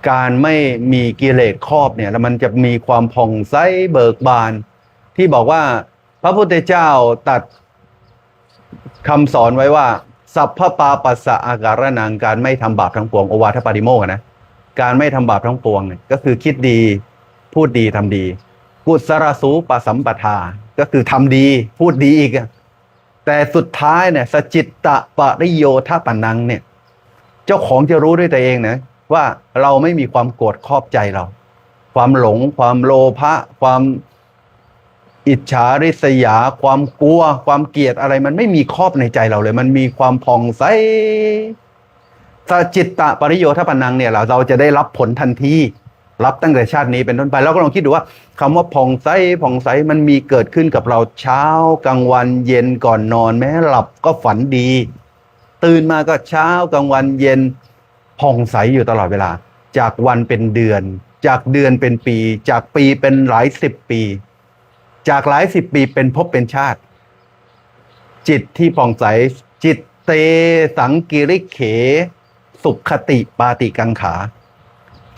การไม่มีกิเลสครอบเนี่ยแล้วมันจะมีความผ่องใสเบิกบานที่บอกว่าพระพุทธเจ้าตรัสคำสอนไว้ว่าสัพพปาปัสสะอาการนังการไม่ทำบาปทั้งปวงโอวาทปาติโมกข์นะการไม่ทำบาปทั้งปวงเนี่ยก็คือคิดดีพูดดีทำดีกุศลสูปสัมปทาก็คือทำดีพูดดีอีก แต่สุดท้ายเนี่ยสจิตตปริโยทปนังเนี่ยเจ้าของจะรู้ด้วยตัวเองนะว่าเราไม่มีความโกรธครอบใจเรา ความหลงความโลภะความอิจฉาริษยาความกลัวความเกลียดอะไรมันไม่มีครอบในใจเราเลยมันมีความผ่องใสสจิตตปริโยทปนังเนี่ยเราจะได้รับผลทันทีรับตั้งแต่ชาตินี้เป็นต้นไปแล้วก็ลองคิดดูว่าคำว่าผ่องใสผ่องใสมันมีเกิดขึ้นกับเราเช้ากลางวันเย็นก่อนนอนแม้หลับก็ฝันดีตื่นมาก็เช้ากลางวันเย็นผ่องใสอยู่ตลอดเวลาจากวันเป็นเดือนจากเดือนเป็นปีจากปีเป็นหลายสิบปีจากหลายสิบปีเป็นภพเป็นชาติจิตที่ผ่องใสจิตเตสังกิริเขสุขติปาติกังขา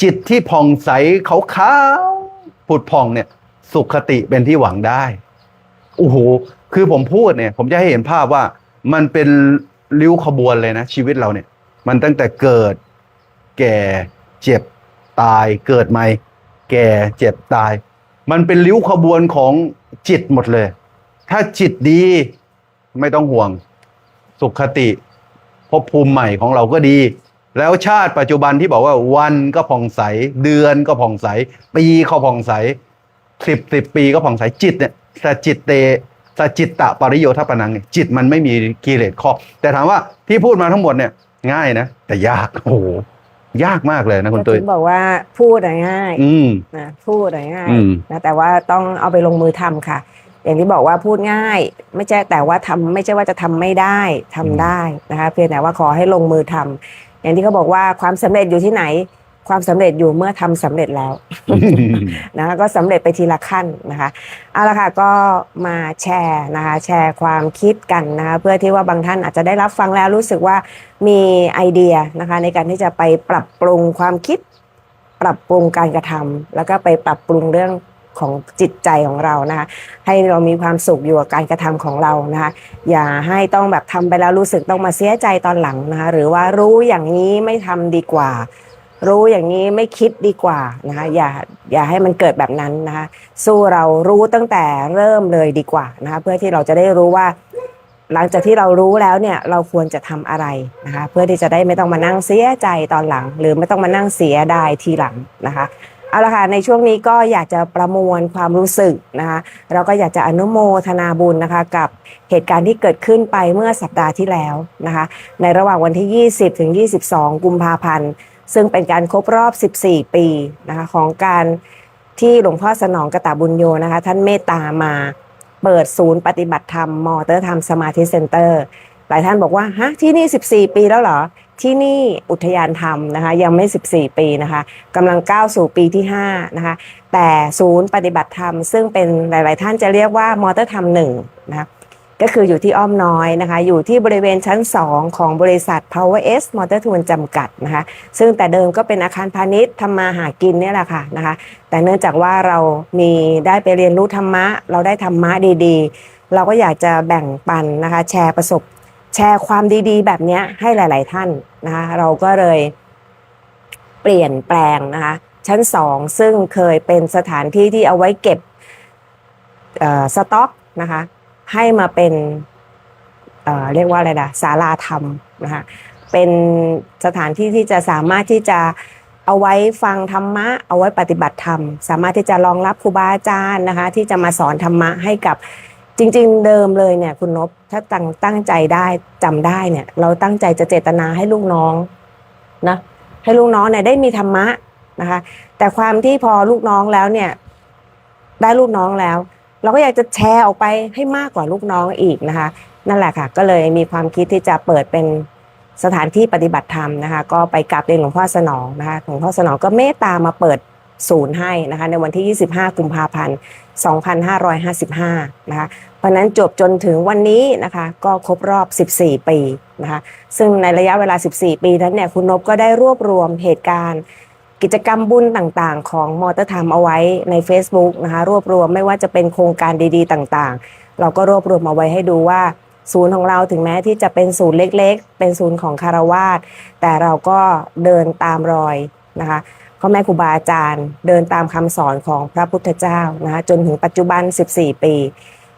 จิตที่ผ่องใสขาวๆผุดผ่องเนี่ยสุขติเป็นที่หวังได้โอ้โหคือผมพูดเนี่ยผมจะให้เห็นภาพว่ามันเป็นริ้วขบวนเลยนะชีวิตเราเนี่ยมันตั้งแต่เกิดแก่เจ็บตายเกิดใหม่แก่เจ็บตายมันเป็นริ้วขบวนของจิตหมดเลยถ้าจิตดีไม่ต้องห่วงสุขติภพภูมิใหม่ของเราก็ดีแล้วชาติปัจจุบันที่บอกว่าวันก็ผ่องใสเดือนก็ผ่องใสปีก็ผ่องใสสิบปีก็ผ่องใสจิตเนี่ยสจิตเตสจิตตปริโยทปนังเนี่ยจิตมันไม่มีกิเลสครอบแต่ถามว่าที่พูดมาทั้งหมดเนี่ยง่ายนะแต่ยากโอ้โหยากมากเลยนะคุณตุ้ยบอกว่าพูดง่ายนะพูดง่ายนะแต่ว่าต้องเอาไปลงมือทำค่ะอย่างที่บอกว่าพูดง่ายไม่ใช่แต่ว่าทำไม่ใช่ว่าจะทำไม่ได้ทำได้นะคะเพียงแต่ว่าขอให้ลงมือทำอย่างที่เขาบอกว่าความสำเร็จอยู่ที่ไหนความสำเร็จอยู่เมื่อทำสำเร็จแล้ว นะคะก็สำเร็จไปทีละขั้นนะคะเอาละค่ะก็มาแชร์นะคะแชร์ความคิดกันนะคะเพื่อที่ว่าบางท่านอาจจะได้รับฟังแล้วรู้สึกว่ามีไอเดียนะคะในการที่จะไปปรับปรุงความคิดปรับปรุงการกระทำแล้วก็ไปปรับปรุงเรื่องของจิตใจของเรานะคะให้เรามีความสุขอยู่กับการกระทำของเรานะคะอย่าให้ต้องแบบทำไปแล้วรู้สึกต้องมาเสียใจตอนหลังนะคะหรือว่ารู้อย่างนี้ไม่ทำดีกว่ารู้อย่างนี้ไม่คิดดีกว่านะคะอย่าให้มันเกิดแบบนั้นนะคะสู้เรารู้ตั้งแต่เริ่มเลยดีกว่านะคะเพื่อที่เราจะได้รู้ว่าหลังจากที่เรารู้แล้วเนี่ยเราควรจะทำอะไรนะคะเพื่อที่จะได้ไม่ต้องมานั่งเสียใจตอนหลังหรือไม่ต้องมานั่งเสียดายทีหลังนะคะเอาละค่ะในช่วงนี้ก็อยากจะประมวลความรู้สึกนะคะเราก็อยากจะอนุโมทนาบุญนะคะกับเหตุการณ์ที่เกิดขึ้นไปเมื่อสัปดาห์ที่แล้วนะคะในระหว่างวันที่20ถึง22กุมภาพันธ์ซึ่งเป็นการครบรอบ14ปีนะคะของการที่หลวงพ่อสนองกตบุญโญนะคะท่านเมตตามาเปิดศูนย์ปฏิบัติธรรมมอเตอร์ธรรมสมาธิเซ็นเตอร์หลายท่านบอกว่าฮะที่นี่14ปีแล้วเหรอที่นี่อุทยานธรรมนะคะยังไม่14ปีนะคะกำลังก้าวสู่ปีที่5นะคะแต่ศูนย์ปฏิบัติธรรมซึ่งเป็นหลายๆท่านจะเรียกว่ามอเตอร์ธรรม1นะคะก็คืออยู่ที่อ้อมน้อยนะคะอยู่ที่บริเวณชั้น2ของบริษัท Power S Motor Tool จำกัดนะคะซึ่งแต่เดิมก็เป็นอาคารพาณิชย์ทำมาหากินเนี่ยแหละค่ะนะคะแต่เนื่องจากว่าเราได้ไปเรียนรู้ธรรมะเราได้ธรรมะดีๆเราก็อยากจะแบ่งปันนะคะแชร์ความดีๆแบบนี้ให้หลายๆท่านนะคะเราก็เลยเปลี่ยนแปลงนะคะชั้น2ซึ่งเคยเป็นสถานที่ที่เอาไว้เก็บสต็อกนะคะให้มาเป็นเรียกว่าอะไรล่ะศาลาธรรมนะคะเป็นสถานที่ที่จะสามารถที่จะเอาไว้ฟังธรรมะเอาไว้ปฏิบัติธรรมสามารถที่จะรองรับครูบาอาจารย์นะคะที่จะมาสอนธรรมะให้กับจริงๆเดิมเลยเนี่ยคุณนพถ้าตั้งใจได้จำได้เนี่ยเราตั้งใจจะเจตนาให้ลูกน้องนะให้ลูกน้องเนี่ยได้มีธรรมะนะคะแต่ความที่พอลูกน้องแล้วเนี่ยได้ลูกน้องแล้วเราก็อยากจะแชร์ออกไปให้มากกว่าลูกน้องอีกนะคะนั่นแหละค่ะก็เลยมีความคิดที่จะเปิดเป็นสถานที่ปฏิบัติธรรมนะคะก็ไปกราบเรียนหลวงพ่อสนองนะคะหลวงพ่อสนองก็เมตตามาเปิดศูนย์ให้นะคะในวันที่25กุมภาพันธ์2555นะคะเพราะนั้นจบจนถึงวันนี้นะคะก็ครบรอบ14ปีนะคะซึ่งในระยะเวลา14ปีนั้นเนี่ยคุณนพก็ได้รวบรวมเหตุการณ์กิจกรรมบุญต่างๆของมอเตอร์ธรรมเอาไว้ใน Facebook นะคะรวบรวมไม่ว่าจะเป็นโครงการดีๆต่างๆเราก็รวบรวมเอาไว้ให้ดูว่าศูนย์ของเราถึงแม้ที่จะเป็นศูนย์เล็กๆเป็นศูนย์ของคฤหัสถ์แต่เราก็เดินตามรอยนะคะพ่อแม่ครูบาอาจารย์เดินตามคำสอนของพระพุทธเจ้านะคะจนถึงปัจจุบัน14ปี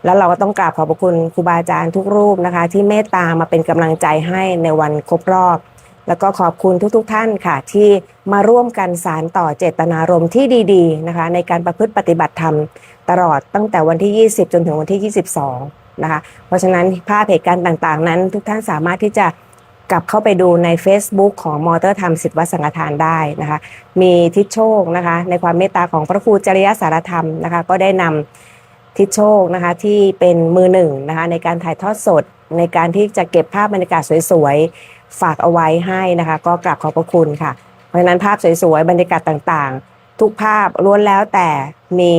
แล้วเราก็ต้องกราบขอบพระคุณครูบาอาจารย์ทุกรูปนะคะที่เมตตามาเป็นกำลังใจให้ในวันครบรอบแล้วก็ขอบคุณทุกท่านค่ะที่มาร่วมกันสานต่อเจตนารมณ์ที่ดีๆนะคะในการประพฤติปฏิบัติธรรมตลอดตั้งแต่วันที่20จนถึงวันที่22นะคะเพราะฉะนั้นภาพเหตุการณ์ต่างๆนั้นทุกท่านสามารถที่จะกลับเข้าไปดูใน Facebook ของมอเตอร์ธรรมศิษย์วัดสังฆทานได้นะคะมีทิศโชคนะคะในความเมตตาของพระครูจริยสารธรรมนะคะก็ได้นำทิศโชคนะคะที่เป็นมือหนึ่งนะคะในการถ่ายทอดสดในการที่จะเก็บภาพบรรยากาศสวยๆฝากเอาไว้ให้นะคะก็กราบขอบพระคุณค่ะเพราะฉะนั้นภาพสวยๆบรรยากาศต่างๆทุกภาพล้วนแล้วแต่มี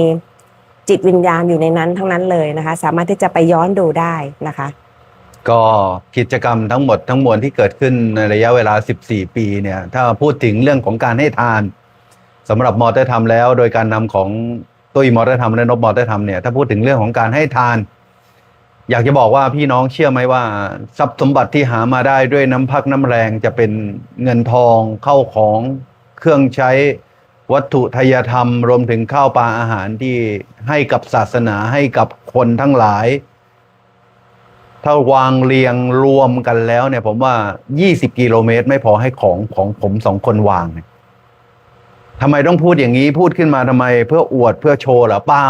จิตวิญญาณอยู่ในนั้นทั้งนั้นเลยนะคะสามารถที่จะไปย้อนดูได้นะคะก็กิจกรรมทั้งหมดทั้งมวลที่เกิดขึ้นในระยะเวลา14ปีเนี่ยถ้าพูดถึงเรื่องของการให้ทานสำหรับมอเตอร์ธรรมแล้วโดยการนำของตุ้ยมอเตอร์ธรรมและนบมอเตอร์ธรรมเนี่ยถ้าพูดถึงเรื่องของการให้ทาน อยากจะบอกว่าพี่น้องเชื่อไหมว่าทรัพย์สมบัติที่หามาได้ด้วยน้ำพักน้ำแรงจะเป็นเงินทองเข้าของเครื่องใช้วัตถุทายธรรมรวมถึงข้าวปลาอาหารที่ให้กับศาสนาให้กับคนทั้งหลายถ้าวางเรียงรวมกันแล้วเนี่ยผมว่า20กิโลเมตรไม่พอให้ของผมสองคนวางเนี่ยทำไมต้องพูดอย่างนี้พูดขึ้นมาทำไมเพื่ออวดเพื่อโชว์เหรอเปล่า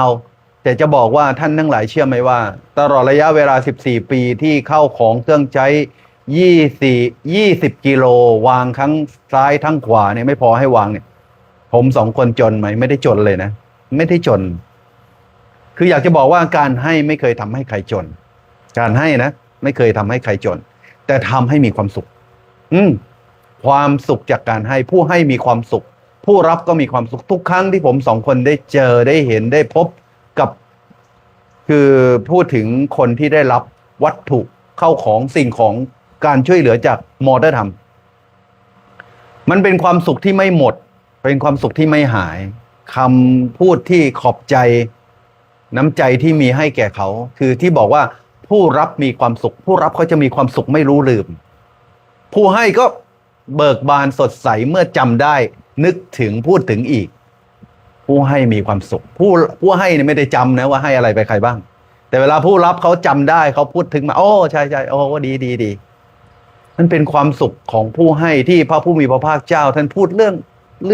แต่จะบอกว่าท่านทั้งหลายเชื่อไหมว่าตลอดระยะเวลา14ปีที่เข้าของเครื่องใช้20กิโลวางทั้งซ้ายทั้งขวาเนี่ยไม่พอให้วางเนี่ยผมสองคนจนไหมไม่ได้จนเลยนะไม่ได้จนคืออยากจะบอกว่าการให้ไม่เคยทำให้ใครจนการให้นะไม่เคยทำให้ใครจนแต่ทำให้มีความสุขความสุขจากการให้ผู้ให้มีความสุขผู้รับก็มีความสุขทุกครั้งที่ผมสองคนได้เจอได้เห็นได้พบกับคือพูดถึงคนที่ได้รับวัตถุเข้าของสิ่งของการช่วยเหลือจากมอเตอร์ธรรมมันเป็นความสุขที่ไม่หมดเป็นความสุขที่ไม่หายคำพูดที่ขอบใจน้ำใจที่มีให้แก่เขาคือที่บอกว่าผู้รับมีความสุขผู้รับเขาจะมีความสุขไม่รู้ลืมผู้ให้ก็เบิกบานสดใสเมื่อจำได้นึกถึงพูดถึงอีกผู้ให้มีความสุขผู้ให้เนี่ยไม่ได้จำนะว่าให้อะไรไปใครบ้างแต่เวลาผู้รับเขาจำได้เขาพูดถึงมาโอ้ใช่โอ้ดีมันเป็นความสุขของผู้ให้ที่พระผู้มีพระภาคเจ้าท่านพูดเรื่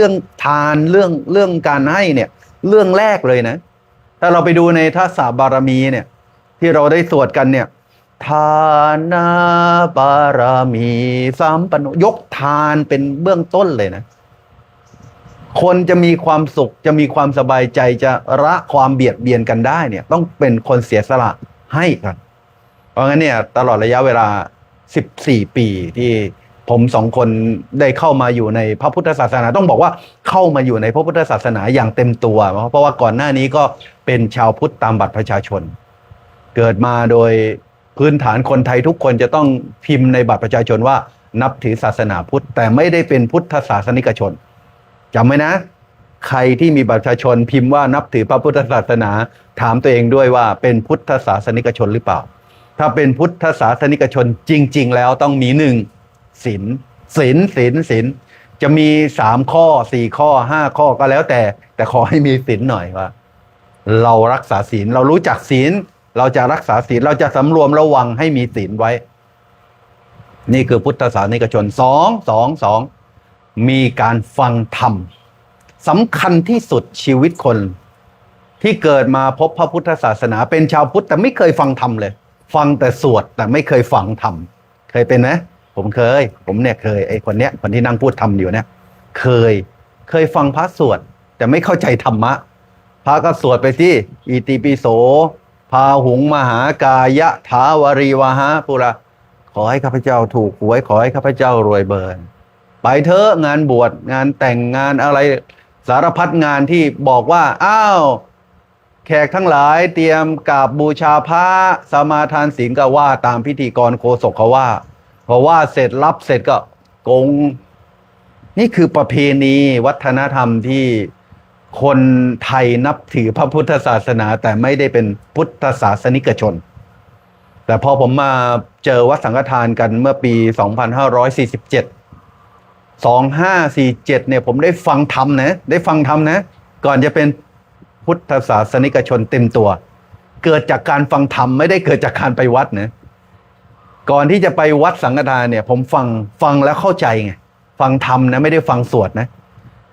องทานเรื่องการให้เนี่ยเรื่องแรกเลยนะถ้าเราไปดูในทัศบารมีเนี่ยที่เราได้สวดกันเนี่ยทานาบารมีสัมปันโนยกทานเป็นเบื้องต้นเลยนะคนจะมีความสุขจะมีความสบายใจจะละความเบียดเบียนกันได้เนี่ยต้องเป็นคนเสียสละให้กันเพราะงั้นเนี่ยตลอดระยะเวลา14ปีที่ผมสองคนได้เข้ามาอยู่ในพระพุทธศาสนาต้องบอกว่าเข้ามาอยู่ในพระพุทธศาสนาอย่างเต็มตัวเพราะว่าก่อนหน้านี้ก็เป็นชาวพุทธตามบัตรประชาชนเกิดมาโดยพื้นฐานคนไทยทุกคนจะต้องพิมพ์ในบัตรประชาชนว่านับถือศาสนาพุทธแต่ไม่ได้เป็นพุทธศาสนิกชนจำไว้นะใครที่มีบัตรประชาชนพิมพ์ว่านับถือพระพุทธศาสนาถามตัวเองด้วยว่าเป็นพุทธศาสนิกชนหรือเปล่าถ้าเป็นพุทธศาสนิกชนจริงๆแล้วต้องมีศีลจะมี3ข้อ4ข้อ5ข้อก็แล้วแต่ขอให้มีศีลหน่อยว่าเรารักษาศีลเรารู้จักศีลเราจะรักษาศีลเราจะสำรวมระวังให้มีศีลไว้นี่คือพุทธศาสนิกชน2มีการฟังธรรมสำคัญที่สุดชีวิตคนที่เกิดมาพบพระพุทธศาสนาเป็นชาวพุทธแต่ไม่เคยฟังธรรมเลยฟังแต่สวดแต่ไม่เคยฟังธรรมเคยเป็นไหมผมเนี่ยเคยไอ้คนที่นั่งพูดธรรมอยู่เนี่ยเคยฟังพระสวดแต่ไม่เข้าใจธรรมะพระก็สวดไปที่อิติปิโสพาหุงมหากายะถาวรีวหาปุระขอให้ข้าพเจ้าถูกหวยขอให้ข้าพเจ้ารวยเบิร์นไปเถอะงานบวชงานแต่งงานอะไรสารพัดงานที่บอกว่าอ้าวแขกทั้งหลายเตรียมกราบบูชาพระสมาทานศีลก็ว่าตามพิธีกรโฆษกเขาว่าพอว่าเสร็จรับเสร็จก็กงนี่คือประเพณีวัฒนธรรมที่คนไทยนับถือพระพุทธศาสนาแต่ไม่ได้เป็นพุทธศาสนิกชนแต่พอผมมาเจอวัดสังฆทานกันเมื่อปี2547 2547เนี่ยผมได้ฟังธรรมนะก่อนจะเป็นพุทธศาสนิกชนเต็มตัว เกิดจากการฟังธรรมไม่ได้เกิดจากการไปวัดนะก่อนที่จะไปวัดสังฆทานเนี่ยผมฟังแล้วเข้าใจไงฟังธรรมนะไม่ได้ฟังสวดนะ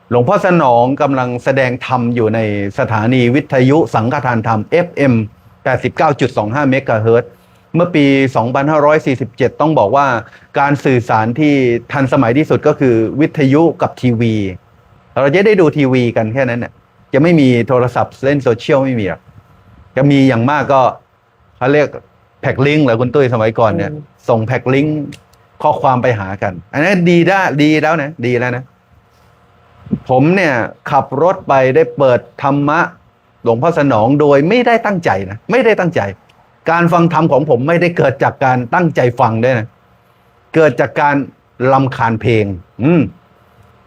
หลวงพ่อสนองกำลังแสดงธรรมอยู่ในสถานีวิทยุสังฆทานธรรม FM 89.25 เมกะเฮิรตซ์เมื่อปี 2547 ต้องบอกว่าการสื่อสารที่ทันสมัยที่สุดก็คือวิทยุกับทีวีเราจะได้ดูทีวีกันแค่นั้นเนี่ยจะไม่มีโทรศัพท์เล่นโซเชียลไม่มีหรอกจะมีอย่างมากก็เขาเรียกแพ็กลิงก์เหรอคุณตุ้ยสมัยก่อนเนี่ยส่งแพ็กลิงก์ข้อความไปหากันอันนี้ดีแล้วนะดีแล้วนะผมเนี่ยขับรถไปได้เปิดธรรมะหลวงพ่อสนองโดยไม่ได้ตั้งใจนะไม่ได้ตั้งใจการฟังธรรมของผมไม่ได้เกิดจากการตั้งใจฟังด้วยนะเกิดจากการรำคาญเพลง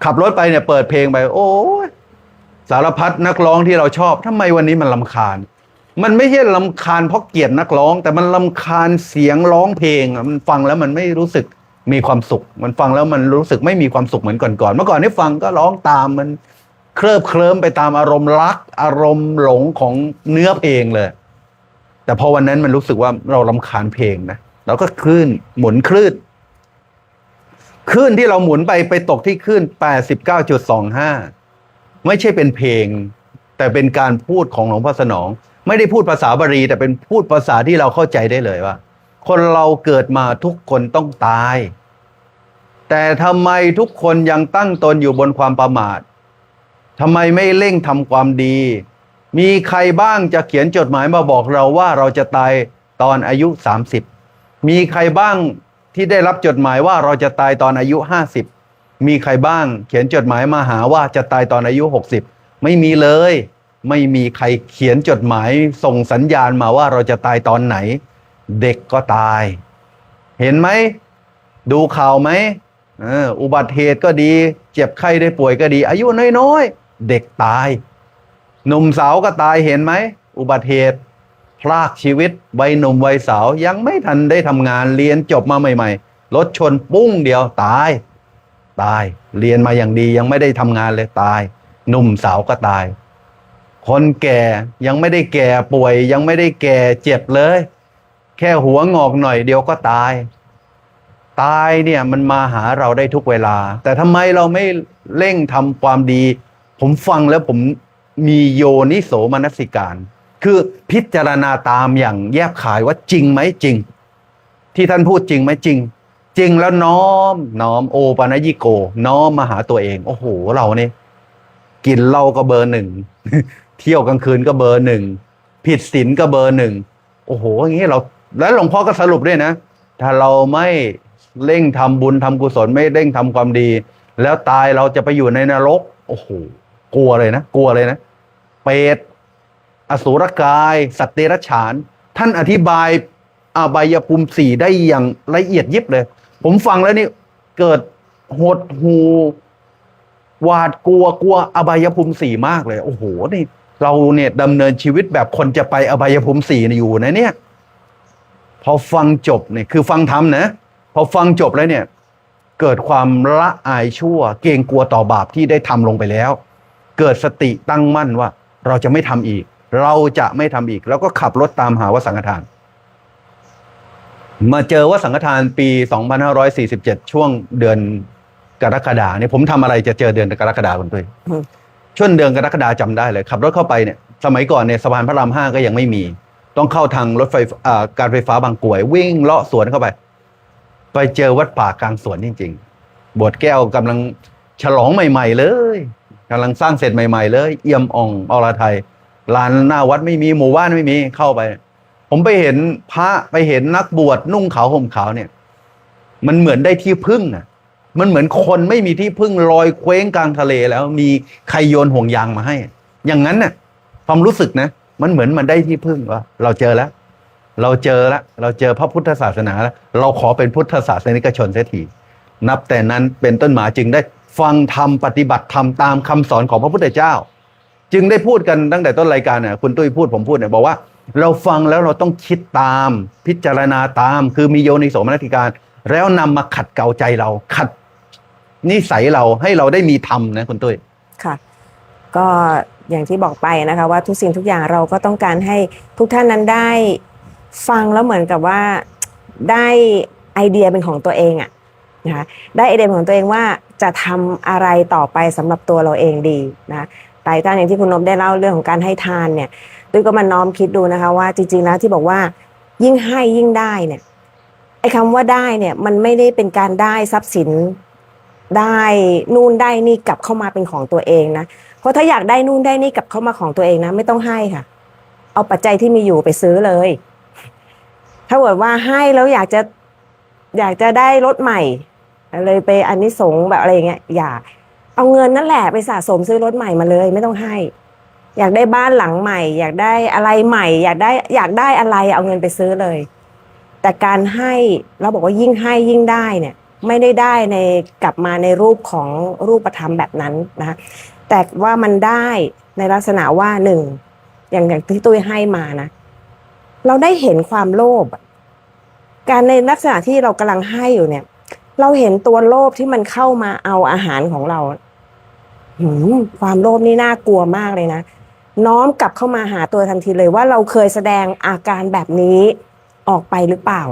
ขับรถไปเนี่ยเปิดเพลงไปโอ้ยสารพัดนักร้องที่เราชอบทำไมวันนี้มันรำคาญมันไม่ใช่รำคาญเพราะเกลียดนักร้องแต่มันรำคาญเสียงร้องเพลงมันฟังแล้วมันไม่รู้สึกมีความสุขมันฟังแล้วมันรู้สึกไม่มีความสุขเหมือนก่อนเมื่อก่อนที่ฟังก็ร้องตามมันเคลิ้มไปตามอารมณ์รักอารมณ์หลงของเนื้อเพลงเลยแต่พอวันนั้นมันรู้สึกว่าเรารำคาญเพลงนะเราก็คลื่นหมุนคลื่นที่เราหมุนไปตกที่คลื่น 89.25 ไม่ใช่เป็นเพลงแต่เป็นการพูดของหลวงพ่อสนองไม่ได้พูดภาษาบาลีแต่เป็นพูดภาษาที่เราเข้าใจได้เลยว่าคนเราเกิดมาทุกคนต้องตายแต่ทำไมทุกคนยังตั้งตนอยู่บนความประมาททำไมไม่เร่งทำความดีมีใครบ้างจะเขียนจดหมายมาบอกเราว่าเราจะตายตอนอายุ 30มีใครบ้างที่ได้รับจดหมายว่าเราจะตายตอนอายุ 50มีใครบ้างเขียนจดหมายมาหาว่าจะตายตอนอายุ 60ไม่มีเลยไม่มีใครเขียนจดหมายส่งสัญญาณมาว่าเราจะตายตอนไหนเด็กก็ตายเห็นไหมดูข่าวไหมอุบัติเหตุก็ดีเจ็บไข้ได้ป่วยก็ดีอายุน้อยๆเด็กตายหนุ่มสาวก็ตายเห็นไหมอุบัติเหตุพรากชีวิตวัยหนุ่มวัยสาวยังไม่ทันได้ทำงานเรียนจบมาใหม่ๆรถชนปุ้งเดียวตายเรียนมาอย่างดียังไม่ได้ทำงานเลยตายหนุ่มสาวก็ตายคนแก่ยังไม่ได้แก่ป่วยยังไม่ได้แก่เจ็บเลยแค่หัวงอกหน่อยเดียวก็ตายเนี่ยมันมาหาเราได้ทุกเวลาแต่ทำไมเราไม่เร่งทำความดีผมฟังแล้วผมมีโยนิโสมนสิการคือพิจารณาตามอย่างแยบขายว่าจริงไหมจริงที่ท่านพูดจริงไหมจริงแล้วน้อมโอปนยิโกน้อมมาหาตัวเองโอ้โหเราเนี่ยกินเหล้าก็เบอร์ 1 เที่ยวกลางคืนก็เบอร์ 1ผิดศีลก็เบอร์ 1โอ้โหอย่างนี้เราแล้วหลวงพ่อก็สรุปด้วยนะถ้าเราไม่เร่งทำบุญทำกุศลไม่เร่งทำความดีแล้วตายเราจะไปอยู่ในนรกโอ้โหกลัวเลยนะเปรตอสูรกายสัตว์เดรัจฉานท่านอธิบายอบายภูมิ 4ได้อย่างละเอียดยิบเลยผมฟังแล้วนี่เกิดหดหูหวาดกลัวอบายภูมิ 4มากเลยโอ้โหนี่เราเนี่ยดำเนินชีวิตแบบคนจะไปอบายภูมิ 4อยู่นะเนี่ยพอฟังจบเนี่ยคือฟังธรรมนะพอฟังจบแล้วเนี่ยเกิดความละอายชั่วเกรงกลัวต่อบาปที่ได้ทำลงไปแล้วเกิดสติตั้งมั่นว่าเราจะไม่ทำอีกแล้วก็ขับรถตามหาวัดสังฆทานมาเจอวัดสังฆทานปี 2547 ช่วงเดือนกรกฎาเนี่ยผมทำอะไรจะเจอเดือนกรกฎาคุณตุ้ยช่วงเดือนกรกฎาจำได้เลยขับรถเข้าไปเนี่ยสมัยก่อนเนี่ยสะพานพระราม 5ก็ยังไม่มีต้องเข้าทางรถไฟการไฟฟ้าบางกรวยวิ่งเลาะสวนเข้าไปเจอวัดป่ากลางสวนจริงๆโบสถ์แก้วกำลังฉลองใหม่ๆเลยกำลังสร้างเสร็จใหม่ๆเลยเอี่ยมอ่องอรไทยลานหน้าวัดไม่มีหมู่บ้านไม่มีเข้าไปผมไปเห็นพระไปเห็นนักบวชนุ่งขาวห่มขาวเนี่ยมันเหมือนได้ที่พึ่งอ่ะมันเหมือนคนไม่มีที่พึ่งลอยเคว้งกลางทะเลแล้วมีใครโยนห่วงยางมาให้อย่างนั้นน่ะความรู้สึกนะมันเหมือนมันได้ที่พึ่งว่าเราเจอพระพุทธศาสนาแล้วเราขอเป็นพุทธศาสนิกชนเสียทีนับแต่นั้นเป็นต้นมาจึงได้ฟังธรรมปฏิบัติธรรมตามคำสอนของพระพุทธเจ้าจึงได้พูดกันตั้งแต่ต้นรายการเนี่ยคุณตุ้ยพูดผมพูดเนี่ยบอกว่าเราฟังแล้วเราต้องคิดตามพิจารณาตามคือมีโยนิโสมนสิการแล้วนำมาขัดเกลาใจเราขัดนิสัยเราให้เราได้มีธรรมนะคุณตุ้ยค่ะก็ อย่างที่บอกไปนะคะว่าทุกสิ่งทุกอย่างเราก็ต้องการให้ทุกท่านนั้นได้ฟังแล้วเหมือนกับว่าได้ไอเดียเป็นของตัวเองอะนะคะได้ไอเดียเป็นของตัวเองว่าจะทำอะไรต่อไปสำหรับตัวเราเองดีนะไตรต้านอย่างที่คุณนพได้เล่าเรื่องของการให้ทานเนี่ยด้วยก็มาน้อมคิดดูนะคะว่าจริงๆแล้วที่บอกว่ายิ่งให้ยิ่งได้เนี่ยไอ้คำว่าได้เนี่ยมันไม่ได้เป็นการได้ทรัพย์สินได้นู่นได้นี่กลับเข้ามาเป็นของตัวเองนะเพราะถ้าอยากได้นู่นได้นี่กลับเข้ามาของตัวเองนะไม่ต้องให้ค่ะเอาปัจจัยที่มีอยู่ไปซื้อเลยถ้าเกิดว่าให้แล้วอยากจะได้รถใหม่เลยไปอานิสงส์แบบอะไรอย่างเงี้ยอย่าเอาเงินนั่นแหละไปสะสมซื้อรถใหม่มาเลยไม่ต้องให้อยากได้บ้านหลังใหม่อยากได้อะไรใหม่อยากได้อะไรเอาเงินไปซื้อเลยแต่การให้เราบอกว่ายิ่งให้ยิ่งได้เนี่ยไม่ได้ได้ในกลับมาในรูปของรูปธรรมแบบนั้นนะคะแต่ว่ามันได้ในลักษณะว่าหนึ่งอย่างที่ตุ้ยให้มานะเราได้เห็นความโลภการในลักษณะที่เรากำลังให้อยู่เนี่ยเราเห็นตัวโลภที่มันเข้ามาเอาอาหารของเราความโลภนี่น่ากลัวมากเลยนะน้อมกลับเข้ามาหาตัวทันทีเลยว่าเราเคยแสดงอาการแบบนี้ออกไปหรือเปล่า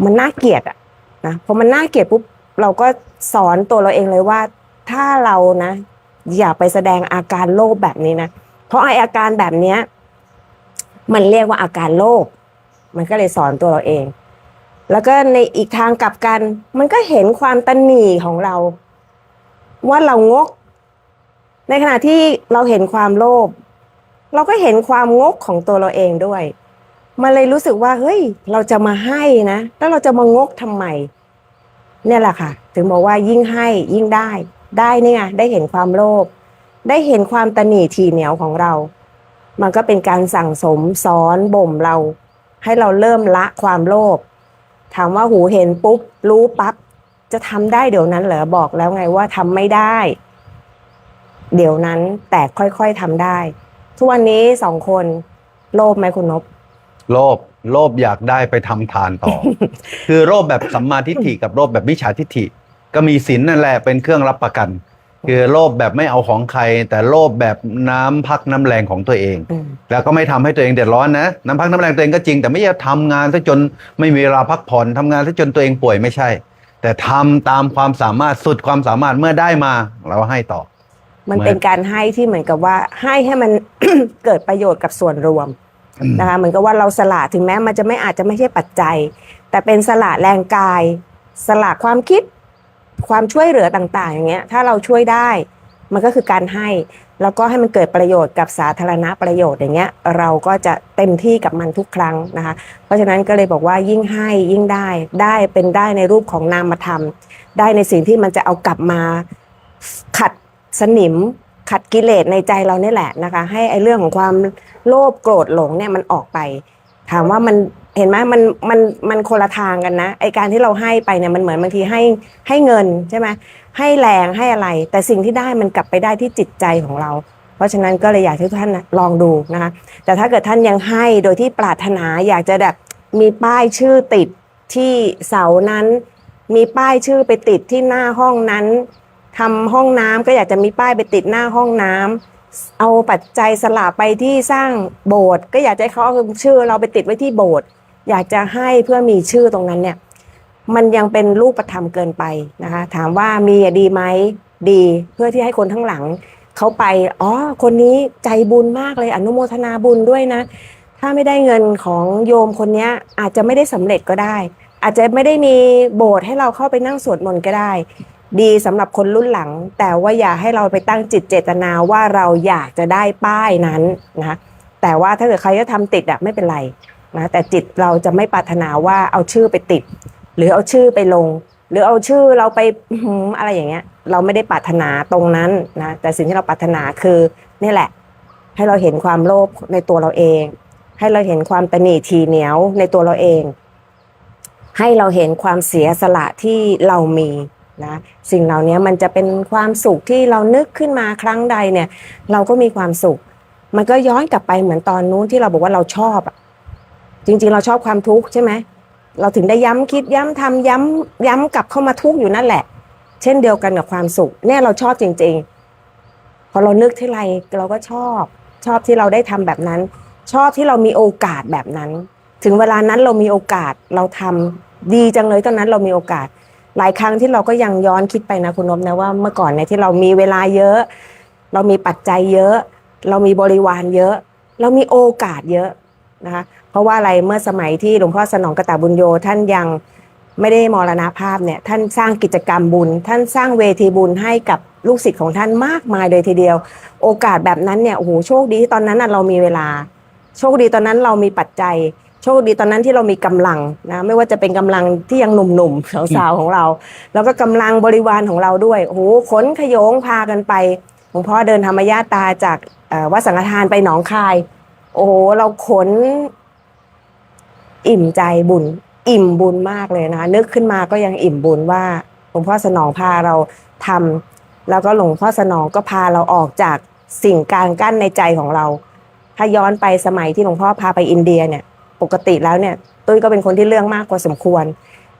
มันน่าเกลียดอะนะพอมันน่าเกลียดปุ๊บเราก็สอนตัวเราเองเลยว่าถ้าเรานะอย่าไปแสดงอาการโลภแบบนี้นะเพราะไออาการแบบเนี้ยมันเรียกว่าอาการโลภมันก็เลยสอนตัวเราเองแล้วก็ในอีกทางกลับกันมันก็เห็นความตนีของเราว่าเรางกในขณะที่เราเห็นความโลภเราก็เห็นความงกของตัวเราเองด้วยมันเลยรู้สึกว่าเฮ้ยเราจะมาให้นะแล้วเราจะมางกทำไมเนี่ยแหละค่ะถึงบอกว่ายิ่งให้ยิ่งได้นี่ไงได้เห็นความโลภได้เห็นความตนีทีเหนียวของเรามันก็เป็นการสั่งสมสอนบ่มเราให้เราเริ่มละความโลภถามว่าหูเห็นปุ๊บรู้ปั๊บจะทำได้เดี๋ยวนั้นเหรอบอกแล้วไงว่าทำไม่ได้เดี๋ยวนั้นแต่ค่อยๆทำได้ทุกวันนี้2 คนโลภไหมคุณนพโลภอยากได้ไปทำทานต่อ คือโลภแบบสัมมาทิฏฐิกับโลภแบบมิจฉาทิฏฐิก็มีศีลนั่นแหละเป็นเครื่องรับประกันคือโลภแบบไม่เอาของใครแต่โลภแบบน้ำพักน้ำแรงของตัวเองแล้วก็ไม่ทำให้ตัวเองเดือดร้อนนะน้ำพักน้ำแรงตัวเองก็จริงแต่ไม่ใช่ทำงานซะจนไม่มีเวลาพักผ่อนทำงานซะจนตัวเองป่วยไม่ใช่แต่ทำตามความสามารถสุดความสามารถเมื่อได้มาเราให้ต่อมันเป็นการให้ที่เหมือนกับว่าให้มัน เกิดประโยชน์กับส่วนรวมนะคะเหมือนกับว่าเราสละถึงแม้มันจะอาจจะไม่ใช่ปัจจัยแต่เป็นสละแรงกายสละความคิดความช่วยเหลือต่างๆอย่างเงี้ยถ้าเราช่วยได้มันก็คือการให้แล้วก็ให้มันเกิดประโยชน์กับสาธารณประโยชน์อย่างเงี้ยเราก็จะเต็มที่กับมันทุกครั้งนะคะเพราะฉะนั้นก็เลยบอกว่ายิ่งให้ยิ่งได้เป็นได้ในรูปของนามธรรมได้ในสิ่งที่มันจะเอากลับมาขัดสนิมขัดกิเลสในใจเราเนี่ยแหละนะคะให้ไอ้เรื่องของความโลภโกรธหลงเนี่ยมันออกไปถามว่ามันเห็นไหมมันคนละทางกันนะไอการที่เราให้ไปเนี่ยมันเหมือนบางทีให้เงินใช่ไหมให้แรงให้อะไรแต่สิ่งที่ได้มันกลับไปได้ที่จิตใจของเราเพราะฉะนั้นก็เลยอยากให้ทุกท่านลองดูนะคะแต่ถ้าเกิดท่านยังให้โดยที่ปรารถนาอยากจะแบบมีป้ายชื่อติดที่เสานั้นมีป้ายชื่อไปติดที่หน้าห้องนั้นทำห้องน้ำก็อยากจะมีป้ายไปติดหน้าห้องน้ำเอาปัจจัยสละไปที่สร้างโบสถ์ก็อยากจะให้เขาเอาชื่อเราไปติดไว้ที่โบสถ์อยากจะให้เพื่อมีชื่อตรงนั้นเนี่ยมันยังเป็นรูปธรรมเกินไปนะคะถามว่ามีดีไหมดีเพื่อที่ให้คนทั้งหลังเขาไปคนนี้ใจบุญมากเลยอนุโมทนาบุญด้วยนะถ้าไม่ได้เงินของโยมคนนี้อาจจะไม่ได้สำเร็จก็ได้อาจจะไม่ได้มีโบสถ์ให้เราเข้าไปนั่งสวดมนต์ก็ได้ดีสำหรับคนรุ่นหลังแต่ว่าอย่าให้เราไปตั้งจิตเจตนาว่าเราอยากจะได้ป้ายนั้นนะแต่ว่าถ้าเกิดใครจะทำติดไม่เป็นไรนะแต่จิตเราจะไม่ปรารถนาว่าเอาชื่อไปติดหรือเอาชื่อไปลงหรือเอาชื่อเราไปอะไรอย่างเงี้ยเราไม่ได้ปรารถนาตรงนั้นนะแต่สิ่งที่เราปรารถนาคือนี่แหละให้เราเห็นความโลภในตัวเราเองให้เราเห็นความตนีทีเหนียวในตัวเราเองให้เราเห็นความเสียสละที่เรามีนะสิ่งเหล่านี้มันจะเป็นความสุขที่เรานึกขึ้นมาครั้งใดเนี่ยเราก็มีความสุขมันก็ย้อนกลับไปเหมือนตอนนู้นที่เราบอกว่าเราชอบจริงๆเราชอบความทุกข์ใช่ไหมเราถึงได้ย้ำคิดย้ำทำย้ำกลับเข้ามาทุกข์อยู่นั่นแหละเช่นเดียวกันกับความสุขเนี่ยเราชอบจริงๆ พอเรานึกที่ไรเราก็ชอบที่เราได้ทำแบบนั้น ชอบที่เรามีโอกาสแบบนั้น ถึงเวลานั้นเรามีโอกาสเราทำดีจังเลยตอนนั้นเรามีโอกาส หลายครั้งที่เราก็ยังย้อนคิดไปนะคุณนพนะว่าเมื่อก่อนเนี่ยที่เรามีเวลาเยอะ เรามีปัจจัยเยอะ เรามีบริวารเยอะ เรามีโอกาสเยอะนะคะเพราะว่าอะไรเมื่อสมัยที่หลวงพ่อสนองกตบุญโยท่านยังไม่ได้มรณภาพเนี่ยท่านสร้างกิจกรรมบุญท่านสร้างเวทีบุญให้กับลูกศิษย์ของท่านมากมายเลยทีเดียวโอกาสแบบนั้นเนี่ยโอ้โหโชคดีที่ตอนนั้นเรามีเวลาโชคดีตอนนั้นเรามีปัจจัยโชคดีตอนนั้นที่เรามีกำลังนะไม่ว่าจะเป็นกำลังที่ยังหนุ่มๆสาวๆของเรา แล้วก็กำลังบริวารของเราด้วยโอ้โหขนขโยงพากันไปหลวงพ่อเดินธรรมญาตราจากวัดสังฆทานไปหนองคายโอ้โหเราขนอิ่มใจบุญอิ่มบุญมากเลยนะคะนึกขึ้นมาก็ยังอิ่มบุญว่าหลวงพ่อสนองพาเราทำแล้วก็หลวงพ่อสนองก็พาเราออกจากสิ่งกลางกั้นในใจของเราถ้าย้อนไปสมัยที่หลวงพ่อพาไปอินเดียเนี่ยปกติแล้วเนี่ยตุ้ยก็เป็นคนที่เรื่องมากกว่าสมควร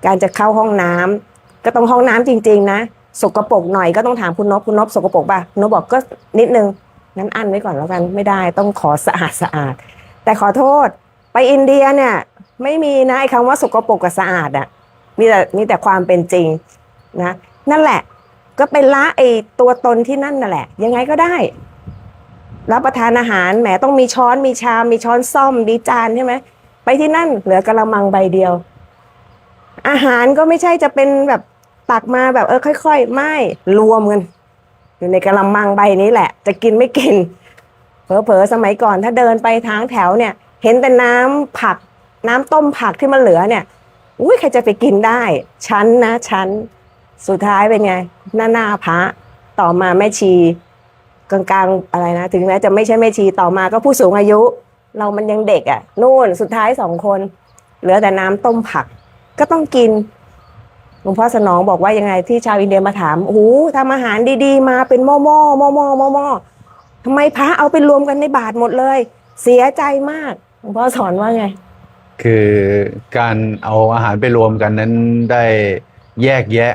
การจะเข้าห้องน้ำก็ต้องห้องน้ำจริงๆนะสกปรกหน่อยก็ต้องถามคุณนพสกปรกป่ะคุณนพบอกก็นิดนึงงั้นอั้นไว้ก่อนแล้วกันไม่ได้ต้องขอสะอาดแต่ขอโทษไปอินเดียเนี่ยไม่มีนะไอ้คำว่าสกปรกกับสะอาดอ่ะมีแต่ความเป็นจริงนะนั่นแหละก็เป็นละไอ้ตัวตนที่นั่นนั่นแหละยังไงก็ได้รับประทานอาหารแหมต้องมีช้อนมีชามมีช้อนซ่อมมีจานใช่ไหมไปที่นั่นเหลือกะละมังใบเดียวอาหารก็ไม่ใช่จะเป็นแบบตักมาแบบค่อยๆไม่รวมกันอยู่ในกะละมังใบนี้แหละจะกินไม่กินเผลอๆสมัยก่อนถ้าเดินไปทางแถวเนี่ยเห็นแต่น้ำผักน้ำต้มผักที่มันเหลือเนี่ยอุ้ยใครจะไปกินได้ชั้นสุดท้ายเป็นไงหน้าพระต่อมาแม่ชีกลางๆอะไรนะถึงแม้จะไม่ใช่แม่ชีต่อมาก็ผู้สูงอายุเรามันยังเด็กอ่ะนู่นสุดท้าย2 คนเหลือแต่น้ำต้มผักก็ต้องกินหลวงพ่อสนองบอกว่ายังไงที่ชาวอินเดียมาถามโอ้โหทำอาหารดีๆมาเป็นหม้อทำไมพระเอาไปรวมกันในบาตรหมดเลยเสียใจมากหลวงพ่อสอนว่าไงคือการเอาอาหารไปรวมกันนั้นได้แยกแยะ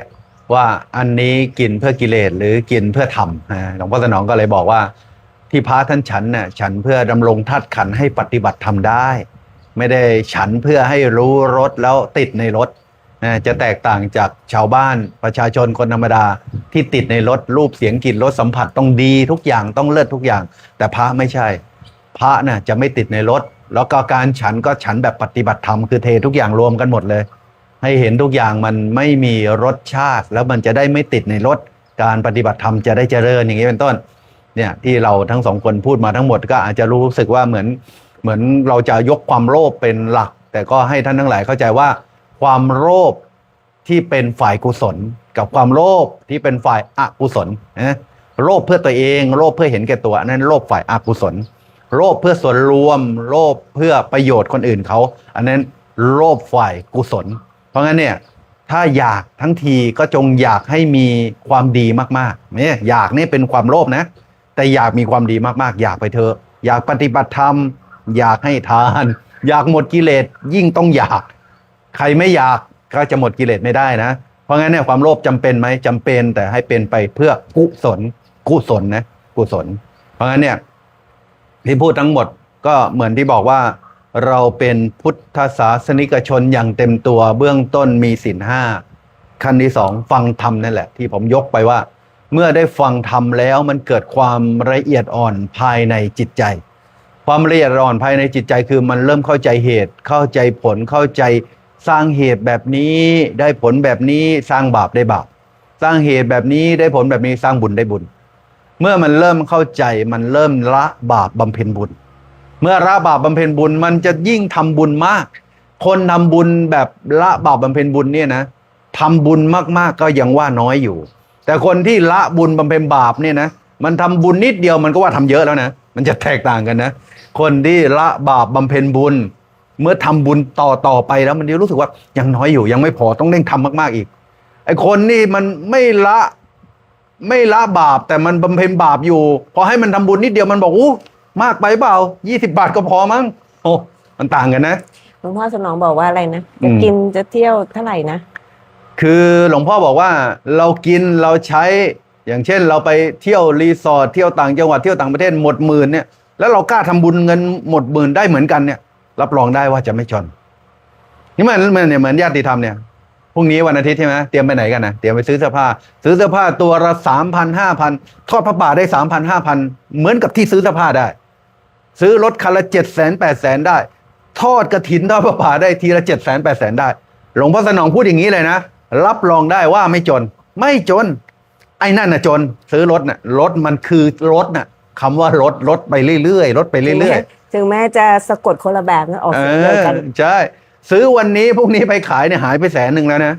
ว่าอันนี้กินเพื่อกิเลสหรือกินเพื่อธรรมหลวงพ่อสนองก็เลยบอกว่าที่พระท่านฉันน่ะฉันเพื่อดำรงธาตุขันธ์ให้ปฏิบัติธรรมได้ไม่ได้ฉันเพื่อให้รู้รสแล้วติดในรสจะแตกต่างจากชาวบ้านประชาชนคนธรรมดาที่ติดในรสรูปเสียงกลิ่นรสสัมผัสต้องดีทุกอย่างต้องเลิศทุกอย่างแต่พระไม่ใช่พระน่ะจะไม่ติดในรสแล้วก็การฉันก็ฉันแบบปฏิบัติธรรมคือเททุกอย่างรวมกันหมดเลยให้เห็นทุกอย่างมันไม่มีรสชาติแล้วมันจะได้ไม่ติดในรสการปฏิบัติธรรมจะได้เจริญอย่างนี้เป็นต้นเนี่ยที่เราทั้ง2 คนพูดมาทั้งหมดก็อาจจะรู้สึกว่าเหมือนเราจะยกความโลภเป็นหลักแต่ก็ให้ท่านทั้งหลายเข้าใจว่าความโลภที่เป็นฝ่ายกุศลกับความโลภที่เป็นฝ่ายอกุศลโลภเพื่อตัวเองโลภเพื่อเห็นแก่ตัวนั่นโลภฝ่ายอกุศลโลภเพื่อส่วนรวมโลภเพื่อประโยชน์คนอื่นเขาอันนั้นโลภฝ่ายกุศลเพราะงั้นเนี่ยถ้าอยากทั้งทีก็จงอยากให้มีความดีมากๆเนี่ยอยากนี่เป็นความโลภนะแต่อยากมีความดีมากๆอยากไปเถอะอยากปฏิบัติธรรมอยากให้ทานอยากหมดกิเลสยิ่งต้องอยากใครไม่อยากก็จะหมดกิเลสไม่ได้นะเพราะงั้นเนี่ยความโลภจำเป็นไหมจำเป็นแต่ให้เป็นไปเพื่อกุศลนะกุศลเพราะงั้นเนี่ยที่พูดทั้งหมดก็เหมือนที่บอกว่าเราเป็นพุทธศาสนิกชนอย่างเต็มตัวเบื้องต้นมีศีล 5ขั้นที่ 2ฟังธรรมนั่นแหละที่ผมยกไปว่าเมื่อได้ฟังธรรมแล้วมันเกิดความละเอียดอ่อนภายในจิตใจความละเอียดอ่อนภายในจิตใจคือมันเริ่มเข้าใจเหตุเข้าใจผลเข้าใจสร้างเหตุแบบนี้ได้ผลแบบนี้สร้างบาปได้บาปสร้างเหตุแบบนี้ได้ผลแบบนี้สร้างบุญได้บุญเมื่อมันเริ่มเข้าใจมันเริ่มละบาปบำเพ็ญบุญเมื่อละบาปบำเพ็ญบุญมันจะยิ่งทำบุญมากคนทำบุญแบบละบาปบำเพ็ญบุญเนี่ยนะทำบุญมากๆก็ยังว่าน้อยอยู่แต่คนที่ละบุญบำเพ็ญบาปเนี่ยนะมันทำบุญนิดเดียวมันก็ว่าทำเยอะแล้วนะมันจะแตกต่างกันนะคนที่ละบาปบำเพ็ญบุญเมื่อทำบุญต่อไปแล้วมันรู้สึกว่ายังน้อยอยู่ยังไม่พอต้องเร่งทำมากๆอีกไอ้คนนี่มันไม่ละบาปแต่มันบำเพ็ญบาปอยู่พอให้มันทำบุญนิดเดียวมันบอกอู้มากไปเปล่า20 บาทก็พอมั้งโอ้มันต่างกันนะหลวงพ่อสนองบอกว่าอะไรนะจะกินจะเที่ยวเท่าไหร่นะคือหลวงพ่อบอกว่าเรากินเราใช้ อย่างเช่นเราไปเที่ยวรีสอร์ทเที่ยวต่างจังหวัดเที่ยวต่างประเทศหมดหมื่นเนี่ยแล้วเรากล้าทำบุญเงินหมดหมื่นได้เหมือนกันเนี่ยรับรองได้ว่าจะไม่จนนี่มันเนี่ยเหมือนญาติธรรมเนี่ยพรุ่งนี้วันอาทิตย์ใช่ไหมเตรียมไปไหนกันนะเตรียมไปซื้อเสื้อผ้าตัวละ3,000 5,000ทอดพระป่าได้3,000 5,000เหมือนกับที่ซื้อเสื้อผ้าได้ซื้อรถคันละ700,000 800,000ได้ทอดกฐินทอดพระป่าได้ทีละ700,000 800,000ได้หลวงพ่อสนองพูดอย่างนี้เลยนะรับรองได้ว่าไม่จนไม่จนไอ้นั่นน่ะจนซื้อรถน่ะรถมันคือรถน่ะคำว่ารถไปเรื่อยๆรถไปเรื่อยๆถึงแม้จะสะกดคนละแบบนะออกเสียงเดียวกัน ใช่ซื้อวันนี้พรุ่งนี้ไปขายเนี่ยหายไป100,000แล้วนะ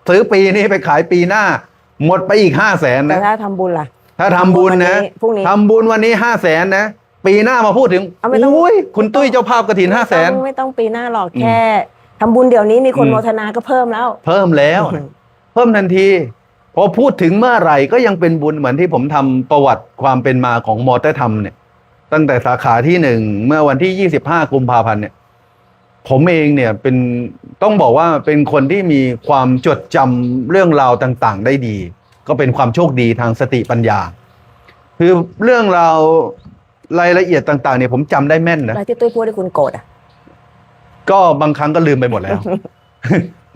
ซื้อปีนี้ไปขายปีหน้าหมดไปอีก500,000แต่นะถ้าทำบุญล่ะ ถ้าทำบุญนะ พรุ่งนี้ ทำบุญวันนี้500,000นะปีหน้ามาพูดถึง เอาไม่ต้อง อุ้ยคุณตุ้ยเจ้าภาพกฐิน500,000ไม่ต้องปีหน้าหรอกแค่ทำบุญเดี๋ยวนี้มีคนโมทนาก็เพิ่มแล้ว เพิ่มแล้วเพิ่มทันทีพอพูดถึงเมื่อไหร่ก็ยังเป็นบุญเหมือนที่ผมทำประวัติความเป็นมาของมอเตอร์ธรรมเนี่ยตั้งแต่สาขาที่1เมื่อวันที่25กุมภาพันธ์เนี่ยผมเองเนี่ยเป็นต้องบอกว่าเป็นคนที่มีความจดจำเรื่องราวต่างๆได้ดี ก็เป็นความโชคดีทางสติปัญญาคือเรื่องราวรายละเอียดต่างๆเนี่ยผมจำได้แม่นนะ แล้วที่ตุ้ยพูดให้คุณโกรธอ่ะ ก็บางครั้งก็ลืมไปหมดแล้ว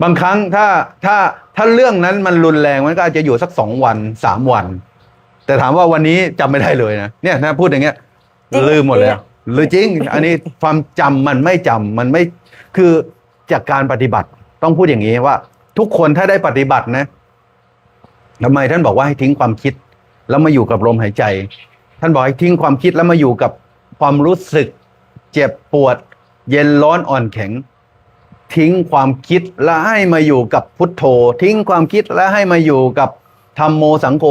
บางครั้งถ้าเรื่องนั้นมันรุนแรงมันก็อาจจะอยู่สัก2 วัน3 วัน แต่ถามว่าวันนี้จำไม่ได้เลยนะเนี่ยถ้าพูดอย่างเงี้ย จริง ลืมหมดแล้วหรือจริง อันนี้ความจำมันไม่จำมันไม่คือจากการปฏิบัติต้องพูดอย่างนี้ว่า ทุกคนถ้าได้ปฏิบัตินะทำไมท่านบอกว่าให้ทิ้งความคิด แล้วมาอยู่กับลมหายใจ ท่านบอกให้ทิ้งความคิดแล้วมาอยู่กับความรู้สึก เจ็บปวด เย็นร้อนอ่อนแข็ง ทิ้งความคิดแล้วให้มาอยู่กับพุทโธ ทิ้งความคิดแล้วให้มาอยู่กับธัมโมสังโฆ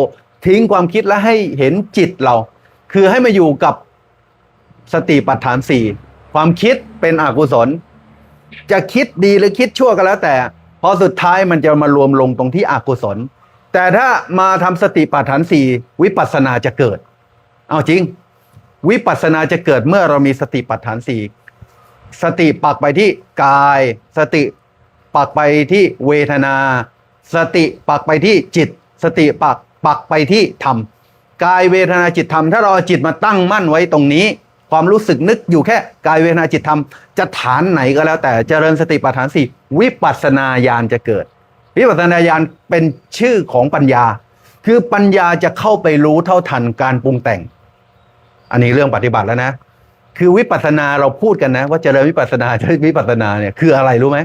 ทิ้งความคิดแล้วให้เห็นจิตเรา คือให้มาอยู่กับสติปัฏฐาน4ความคิดเป็นอกุศล จะคิดดีหรือคิดชั่วก็แล้วแต่พอสุดท้ายมันจะมารวมลงตรงที่อกุศล แต่ถ้ามาทำสติปัฏฐาน4วิปัสสนาจะเกิดเอาจริงวิปัสสนาจะเกิดเมื่อเรามีสติปัฏฐาน4สติปักไปที่กาย สติปักไปที่เวทนา สติปักไปที่จิต สติปักไปที่ธรรมกายเวทนาจิตธรรมถ้าเราเอาจิตมาตั้งมั่นไว้ตรงนี้ความรู้สึกนึกอยู่แค่กายเวทนาจิตธรรมจะฐานไหนก็แล้วแต่เจริญสติปัฏฐาน4วิปัสสนาญาณจะเกิดวิปัสสนาญาณเป็นชื่อของปัญญาคือปัญญาจะเข้าไปรู้เท่าทันการปรุงแต่งอันนี้เรื่องปฏิบัติแล้วนะคือวิปัสสนาเราพูดกันนะว่าเจริญวิปัสสนาเนี่ยคืออะไรรู้ไหม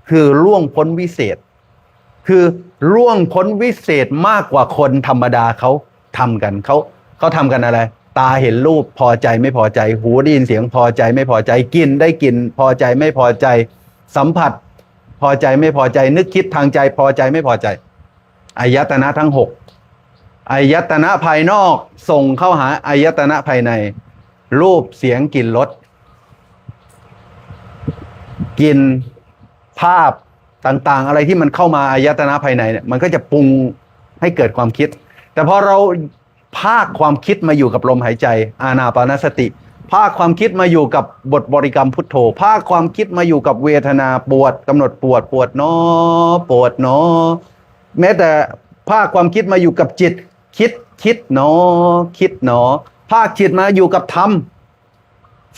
คือล่วงพ้นวิเศษคือล่วงพ้นวิเศษมากกว่าคนธรรมดาเขาทำกันเขาทำกันอะไรตาเห็นรูปพอใจไม่พอใจหูได้ยินเสียงพอใจไม่พอใจกินได้กินพอใจไม่พอใจสัมผัสพอใจไม่พอใจนึกคิดทางใจพอใจไม่พอใจอายตนะทั้ง6อายตนะภายนอกส่งเข้าหาอายตนะภายในรูปเสียงกลิ่นรสกลิ่นภาพต่างๆอะไรที่มันเข้ามาอายตนะภายในเนี่ยมันก็จะปรุงให้เกิดความคิดแต่พอเราภาคความคิดมาอยู่กับลมหายใจอานาปานสติภาคความคิดมาอยู่กับบทบริกรรมพุทโธภาคความคิดมาอยู่กับเวทนาปวดกำหนดปวดเนาะปวดเนาะแม้แต่ภาคความคิดมาอยู่กับจิตคิดเนาะคิดเนาะภาคจิตมาอยู่กับธรรม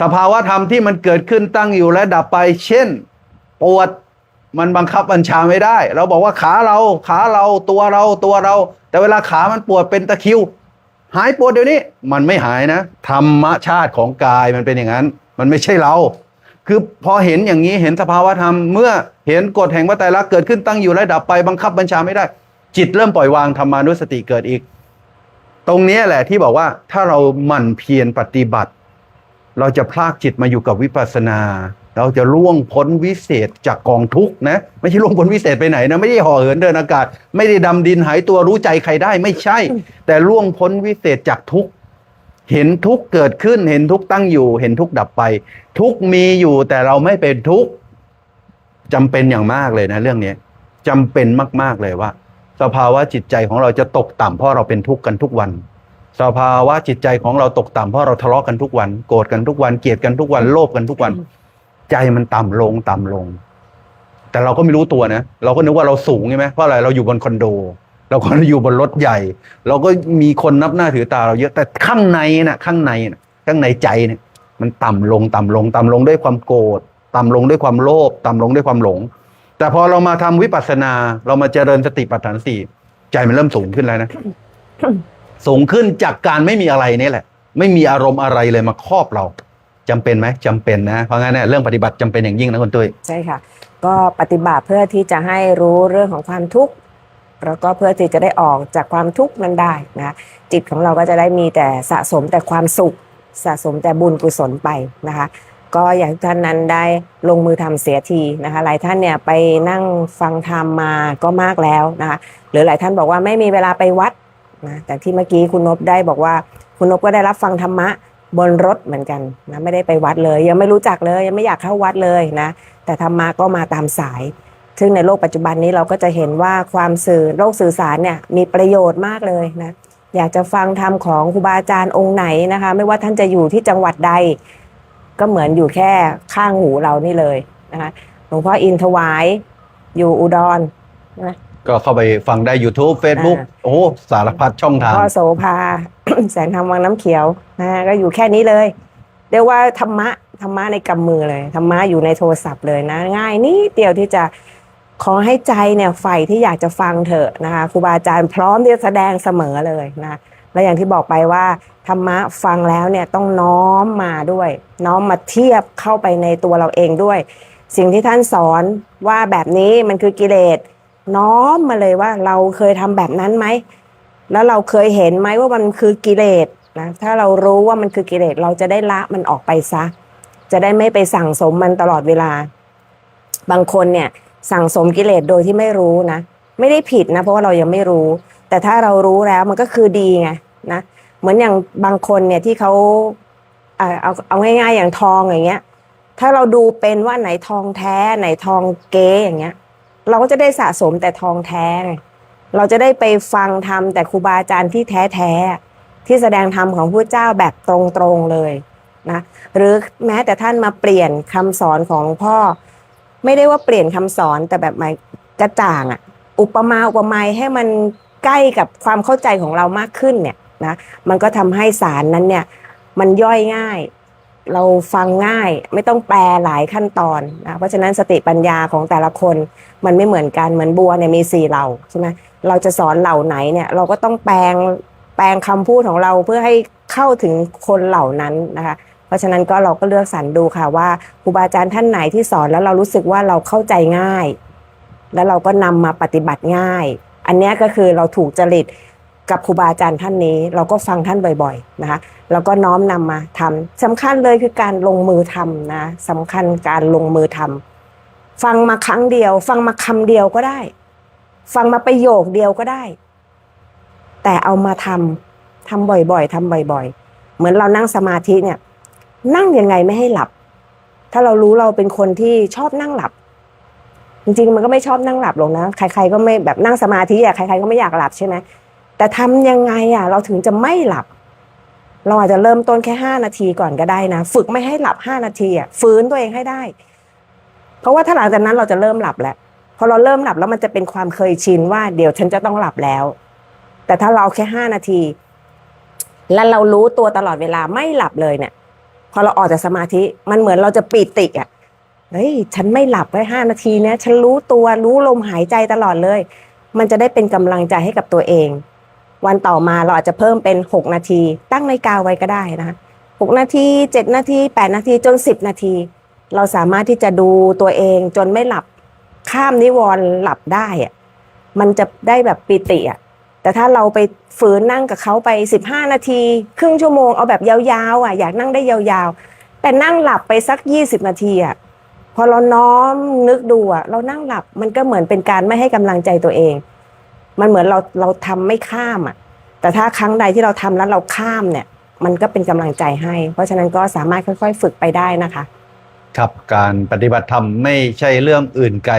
สภาวะธรรมที่มันเกิดขึ้นตั้งอยู่และดับไปเช่นปวดมันบังคับบัญชาไม่ได้เราบอกว่าขาเราตัวเราแต่เวลาขามันปวดเป็นตะคริวหายปวดเดี๋ยวนี้มันไม่หายนะธรรมชาติของกายมันเป็นอย่างนั้นมันไม่ใช่เราคือพอเห็นอย่างนี้เห็นสภาวะธรรมเมื่อเห็นกฎแห่งวัฏไตรลักษณ์เกิดขึ้นตั้งอยู่และดับไปบังคับบัญชาไม่ได้จิตเริ่มปล่อยวางธรรมานุสติเกิดอีกตรงนี้แหละที่บอกว่าถ้าเราหมั่นเพียรปฏิบัติเราจะพลากจิตมาอยู่กับวิปัสสนาเราจะล่วงพ้นวิเศษจากกองทุกข์นะไม่ใช่ล่วงพ้นวิเศษไปไหนนะไม่ได้ห่อเหินเดินอากาศไม่ได้ดำดินหายตัวรู้ใจใครได้ไม่ใช่แต่ล่วงพ้นวิเศษจากทุกข์เห็นทุกข์เกิดขึ้นเห็นทุกข์ตั้งอยู่เห็นทุกข์ดับไปทุกข์มีอยู่แต่เราไม่เป็นทุกข์จำเป็นอย่างมากเลยนะเรื่องนี้จำเป็นมากๆเลยว่าสภาวะจิตใจของเราจะตกต่ำเพราะเราเป็นทุกข์กันทุกวันสภาวะจิตใจของเราตกต่ำเพราะเราทะเลาะกันทุกวันโกรธกันทุกวันเกลียดกันทุกวันโลภกันทุกวันใจมันต่ำลงแต่เราก็ไม่รู้ตัวนะเราก็นึกว่าเราสูงใช่ไหมเพราะอะไรเราอยู่บนคอนโด เราก็อยู่บนรถใหญ่ เราก็มีคนนับหน้าถือตาเราเยอะแต่ข้างในใจเนี่ยมันต่ำลงด้วยความโกรธต่ำลงด้วยความโลภต่ำลงด้วยความหลง แต่พอเรามาทำวิปัสสนาเรามาเจริญสติปัฏฐานสี่ใจมันเริ่มสูงขึ้นแล้วนะ สูงขึ้นจากการไม่มีอะไรนี่แหละ ไม่มีอารมณ์อะไรเลยมาครอบเราจำเป็นไหมจำเป็นนะเพราะงั้นเนี่ยเรื่องปฏิบัติจำเป็นอย่างยิ่งนะคุณตุ้ย ใช่ค่ะ ก็ปฏิบัติเพื่อที่จะให้รู้เรื่องของความทุกข์แล้วก็เพื่อที่จะได้ออกจากความทุกข์นั้นได้นะจิตของเราก็จะได้มีแต่สะสมแต่ความสุขสะสมแต่บุญกุศลไปนะคะก็อย่างท่านนั้นได้ลงมือทำเสียทีนะคะหลายท่านเนี่ยไปนั่งฟังธรรมมาก็มากแล้วนะคะหรือหลายท่านบอกว่าไม่มีเวลาไปวัดนะแต่ที่เมื่อกี้คุณนพได้บอกว่าคุณนพก็ได้รับฟังธรรมะบนรถเหมือนกันนะไม่ได้ไปวัดเลยยังไม่รู้จักเลยยังไม่อยากเข้าวัดเลยนะแต่ธรรมะก็มาตามสายซึ่งในโลกปัจจุบันนี้เราก็จะเห็นว่าความโลกสื่อสารเนี่ยมีประโยชน์มากเลยนะอยากจะฟังธรรมของครูบาอาจารย์องค์ไหนนะคะไม่ว่าท่านจะอยู่ที่จังหวัดใดก็เหมือนอยู่แค่ข้างหูเรานี่เลยนะคะหลวงพ่ออินทวายอยู่อุดรนะ ก็เข้าไปฟังได้ YouTube Facebook โอ้สารพัดช่องทาง พ่อโสภา แสงธรรมวังน้ำเขียวนะก็อยู่แค่นี้เลยเรียกว่าธรรมะในกำมือเลยธรรมะอยู่ในโทรศัพท์เลยนะง่ายนิดเดียวที่จะขอให้ใจเนี่ยใฝ่ที่อยากจะฟังเถอะนะคะครูบาอาจารย์พร้อมที่จะแสดงเสมอเลยนะและอย่างที่บอกไปว่าธรรมะฟังแล้วเนี่ยต้องน้อมมาด้วยน้อมมาเทียบเข้าไปในตัวเราเองด้วยสิ่งที่ท่านสอนว่าแบบนี้มันคือกิเลสน้อมมาเลยว่าเราเคยทำแบบนั้นไหมแล้วเราเคยเห็นไหมว่ามันคือกิเลสนะถ้าเรารู้ว่ามันคือกิเลสเราจะได้ละมันออกไปซะจะได้ไม่ไปสั่งสมมันตลอดเวลาบางคนเนี่ยสั่งสมกิเลสโดยที่ไม่รู้นะไม่ได้ผิดนะเพราะว่าเรายังไม่รู้แต่ถ้าเรารู้แล้วมันก็คือดีไงนะเหมือนอย่างบางคนเนี่ยที่เขาเอาง่ายๆอย่างทองอย่างเงี้ยถ้าเราดูเป็นว่าไหนทองแท้ไหนทองเก๊อย่างเงี้ยเราก็จะได้สะสมแต่ทองแท้ไงเราจะได้ไปฟังธรรมแต่ครูบาอาจารย์ที่แท้ที่แสดงธรรมของพระเจ้าแบบตรงๆเลยนะหรือแม้แต่ท่านมาเปลี่ยนคำสอนของหลวงพ่อไม่ได้ว่าเปลี่ยนคำสอนแต่แบบมันกระจ่างอุปไมยให้มันใกล้กับความเข้าใจของเรามากขึ้นเนี่ยนะมันก็ทำให้สารนั้นเนี่ยมันย่อยง่ายเราฟังง่ายไม่ต้องแปลหลายขั้นตอนนะเพราะฉะนั้นสติปัญญาของแต่ละคนมันไม่เหมือนกันเหมือนบัวเนี่ยมี4เหล่าใช่ไหมเราจะสอนเหล่าไหนเนี่ยเราก็ต้องแปลงคำพูดของเราเพื่อให้เข้าถึงคนเหล่านั้นนะคะเพราะฉะนั้นก็เราก็เลือกสรรดูค่ะว่าครูบาอาจารย์ท่านไหนที่สอนแล้วเรารู้สึกว่าเราเข้าใจง่ายแล้วเราก็นำมาปฏิบัติง่ายอันนี้ก็คือเราถูกจริตกับครูบาอาจารย์ท่านนี้เราก็ฟังท่านบ่อยๆนะคะแล้วก็น้อมนำมาทำสำคัญเลยคือการลงมือทำนะสำคัญการลงมือทำฟังมาครั้งเดียวฟังมาคำเดียวก็ได้ฟังมาประโยคเดียวก็ได้แต่เอามาทำบ่อยๆทำบ่อยๆเหมือนเรานั่งสมาธิเนี่ยนั่งยังไงไม่ให้หลับถ้าเรารู้เราเป็นคนที่ชอบนั่งหลับจริงๆมันก็ไม่ชอบนั่งหลับหรอกนะใครๆก็ไม่แบบนั่งสมาธิใครๆก็ไม่อยากหลับใช่ไหมแต่ทำยังไงเราถึงจะไม่หลับเราอาจจะเริ่มต้นแค่5 นาทีก่อนก็ได้นะฝึกไม่ให้หลับ5 นาทีฟื้นตัวเองให้ได้เพราะว่าถ้าหลังจากนั้นเราจะเริ่มหลับแล้วพอเราเริ่มหลับแล้วมันจะเป็นความเคยชินว่าเดี๋ยวฉันจะต้องหลับแล้วแต่ถ้าเราแค่5 นาทีแล้วเรารู้ตัวตลอดเวลาไม่หลับเลยเนี่ยพอเราออกจากสมาธิมันเหมือนเราจะปีติเฮ้ยฉันไม่หลับไว้5 นาทีเนี่ยฉันรู้ตัวรู้ลมหายใจตลอดเลยมันจะได้เป็นกำลังใจให้กับตัวเองวันต่อมาเราอาจจะเพิ่มเป็น6 นาทีตั้งนาฬิกาไว้ก็ได้นะ6 นาที7 นาที8 นาทีจน10 นาทีเราสามารถที่จะดูตัวเองจนไม่หลับข้ามนิวรณ์หลับได้มันจะได้แบบปิติแต่ถ้าเราไปฝืนนั่งกับเขาไป15 นาทีครึ่งชั่วโมงเอาแบบยาวๆอยากนั่งได้ยาวๆแต่นั่งหลับไปสัก20 นาทีพอเราน้อมนึกดูเรานั่งหลับมันก็เหมือนเป็นการไม่ให้กำลังใจตัวเองมันเหมือนเราทำไม่ข้ามแต่ถ้าครั้งใดที่เราทำแล้วเราข้ามเนี่ยมันก็เป็นกำลังใจให้เพราะฉะนั้นก็สามารถค่อยๆฝึกไปได้นะคะครับการปฏิบัติธรรมไม่ใช่เรื่องอื่นไกล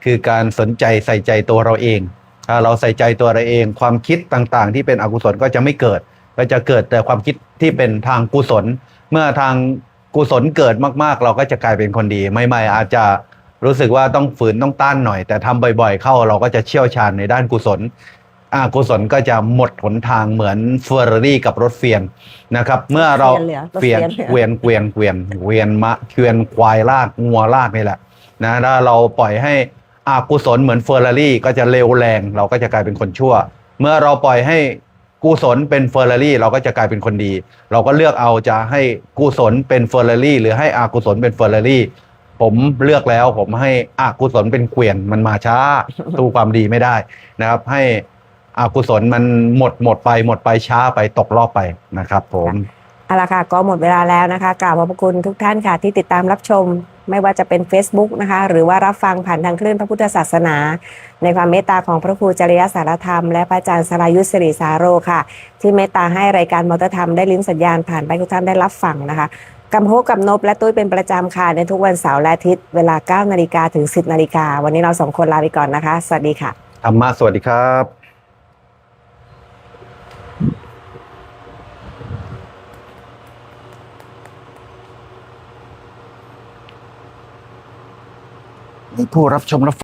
คือการสนใจใส่ใจตัวเราเองถ้าเราใส่ใจตัวเราเองความคิดต่างๆที่เป็นอกุศลก็จะไม่เกิดก็จะเกิดแต่ความคิดที่เป็นทางกุศลเมื่อทางกุศลเกิดมากๆเราก็จะกลายเป็นคนดีใหม่ๆอาจจะรู้สึกว่าต้องฝืนต้องต้านหน่อยแต่ทำบ่อยๆเข้าเราก็จะเชี่ยวชาญในด้านกุศล อกุศลก็จะหมดหนทางเหมือนเฟอร์รารี่กับรถเฟียนนะครับ เมื่อเรา เฟียน เวียนเกวียนควายลากงัวลากนี่แหละนะถ้าเราปล่อยให้อกุศลเหมือนเฟอร์รารี่ก็จะเร็วแรงเราก็จะกลายเป็นคนชั่ว เมื่อเราปล่อยให้กุศลเป็นเฟอร์รารี่เราก็จะกลายเป็นคนดี เราก็เลือกเอาจะให้กุศลเป็นเฟอร์รารี่หรือให้อกุศลเป็นเฟอร์รารี่ผมเลือกแล้วผมให้อกุศลเป็นเกวียนมันมาช้า สู้ความดีไม่ได้นะครับ ให้อกุศลมันหมดไปช้าไปตกรอบไปนะครับผม เอาละค่ะก็หมดเวลาแล้วนะคะกราบขอบพระคุณทุกท่านค่ะที่ติดตามรับชมไม่ว่าจะเป็น Facebook นะคะหรือว่ารับฟังผ่านทางคลื่นพระพุทธศาสนา ในความเมตตาของพระครูจริยสารธรรมและพระอาจารย์สรายุทธสิริสาโรค่ะ ที่เมตตาให้รายการมอเตอร์ธรรมได้ลิ้นสัญญาณผ่านไปทุกท่านได้รับฟังนะคะกำโพกกับนบและตุ้ยเป็นประจำค่ะในทุกวันเสาร์และอาทิตย์เวลา 9 นาฬิกาถึง 10 นาฬิกาวันนี้เราสองคนลาไปก่อนนะคะสวัสดีค่ะ ธรรมะสวัสดีครับผู้รับชมรับ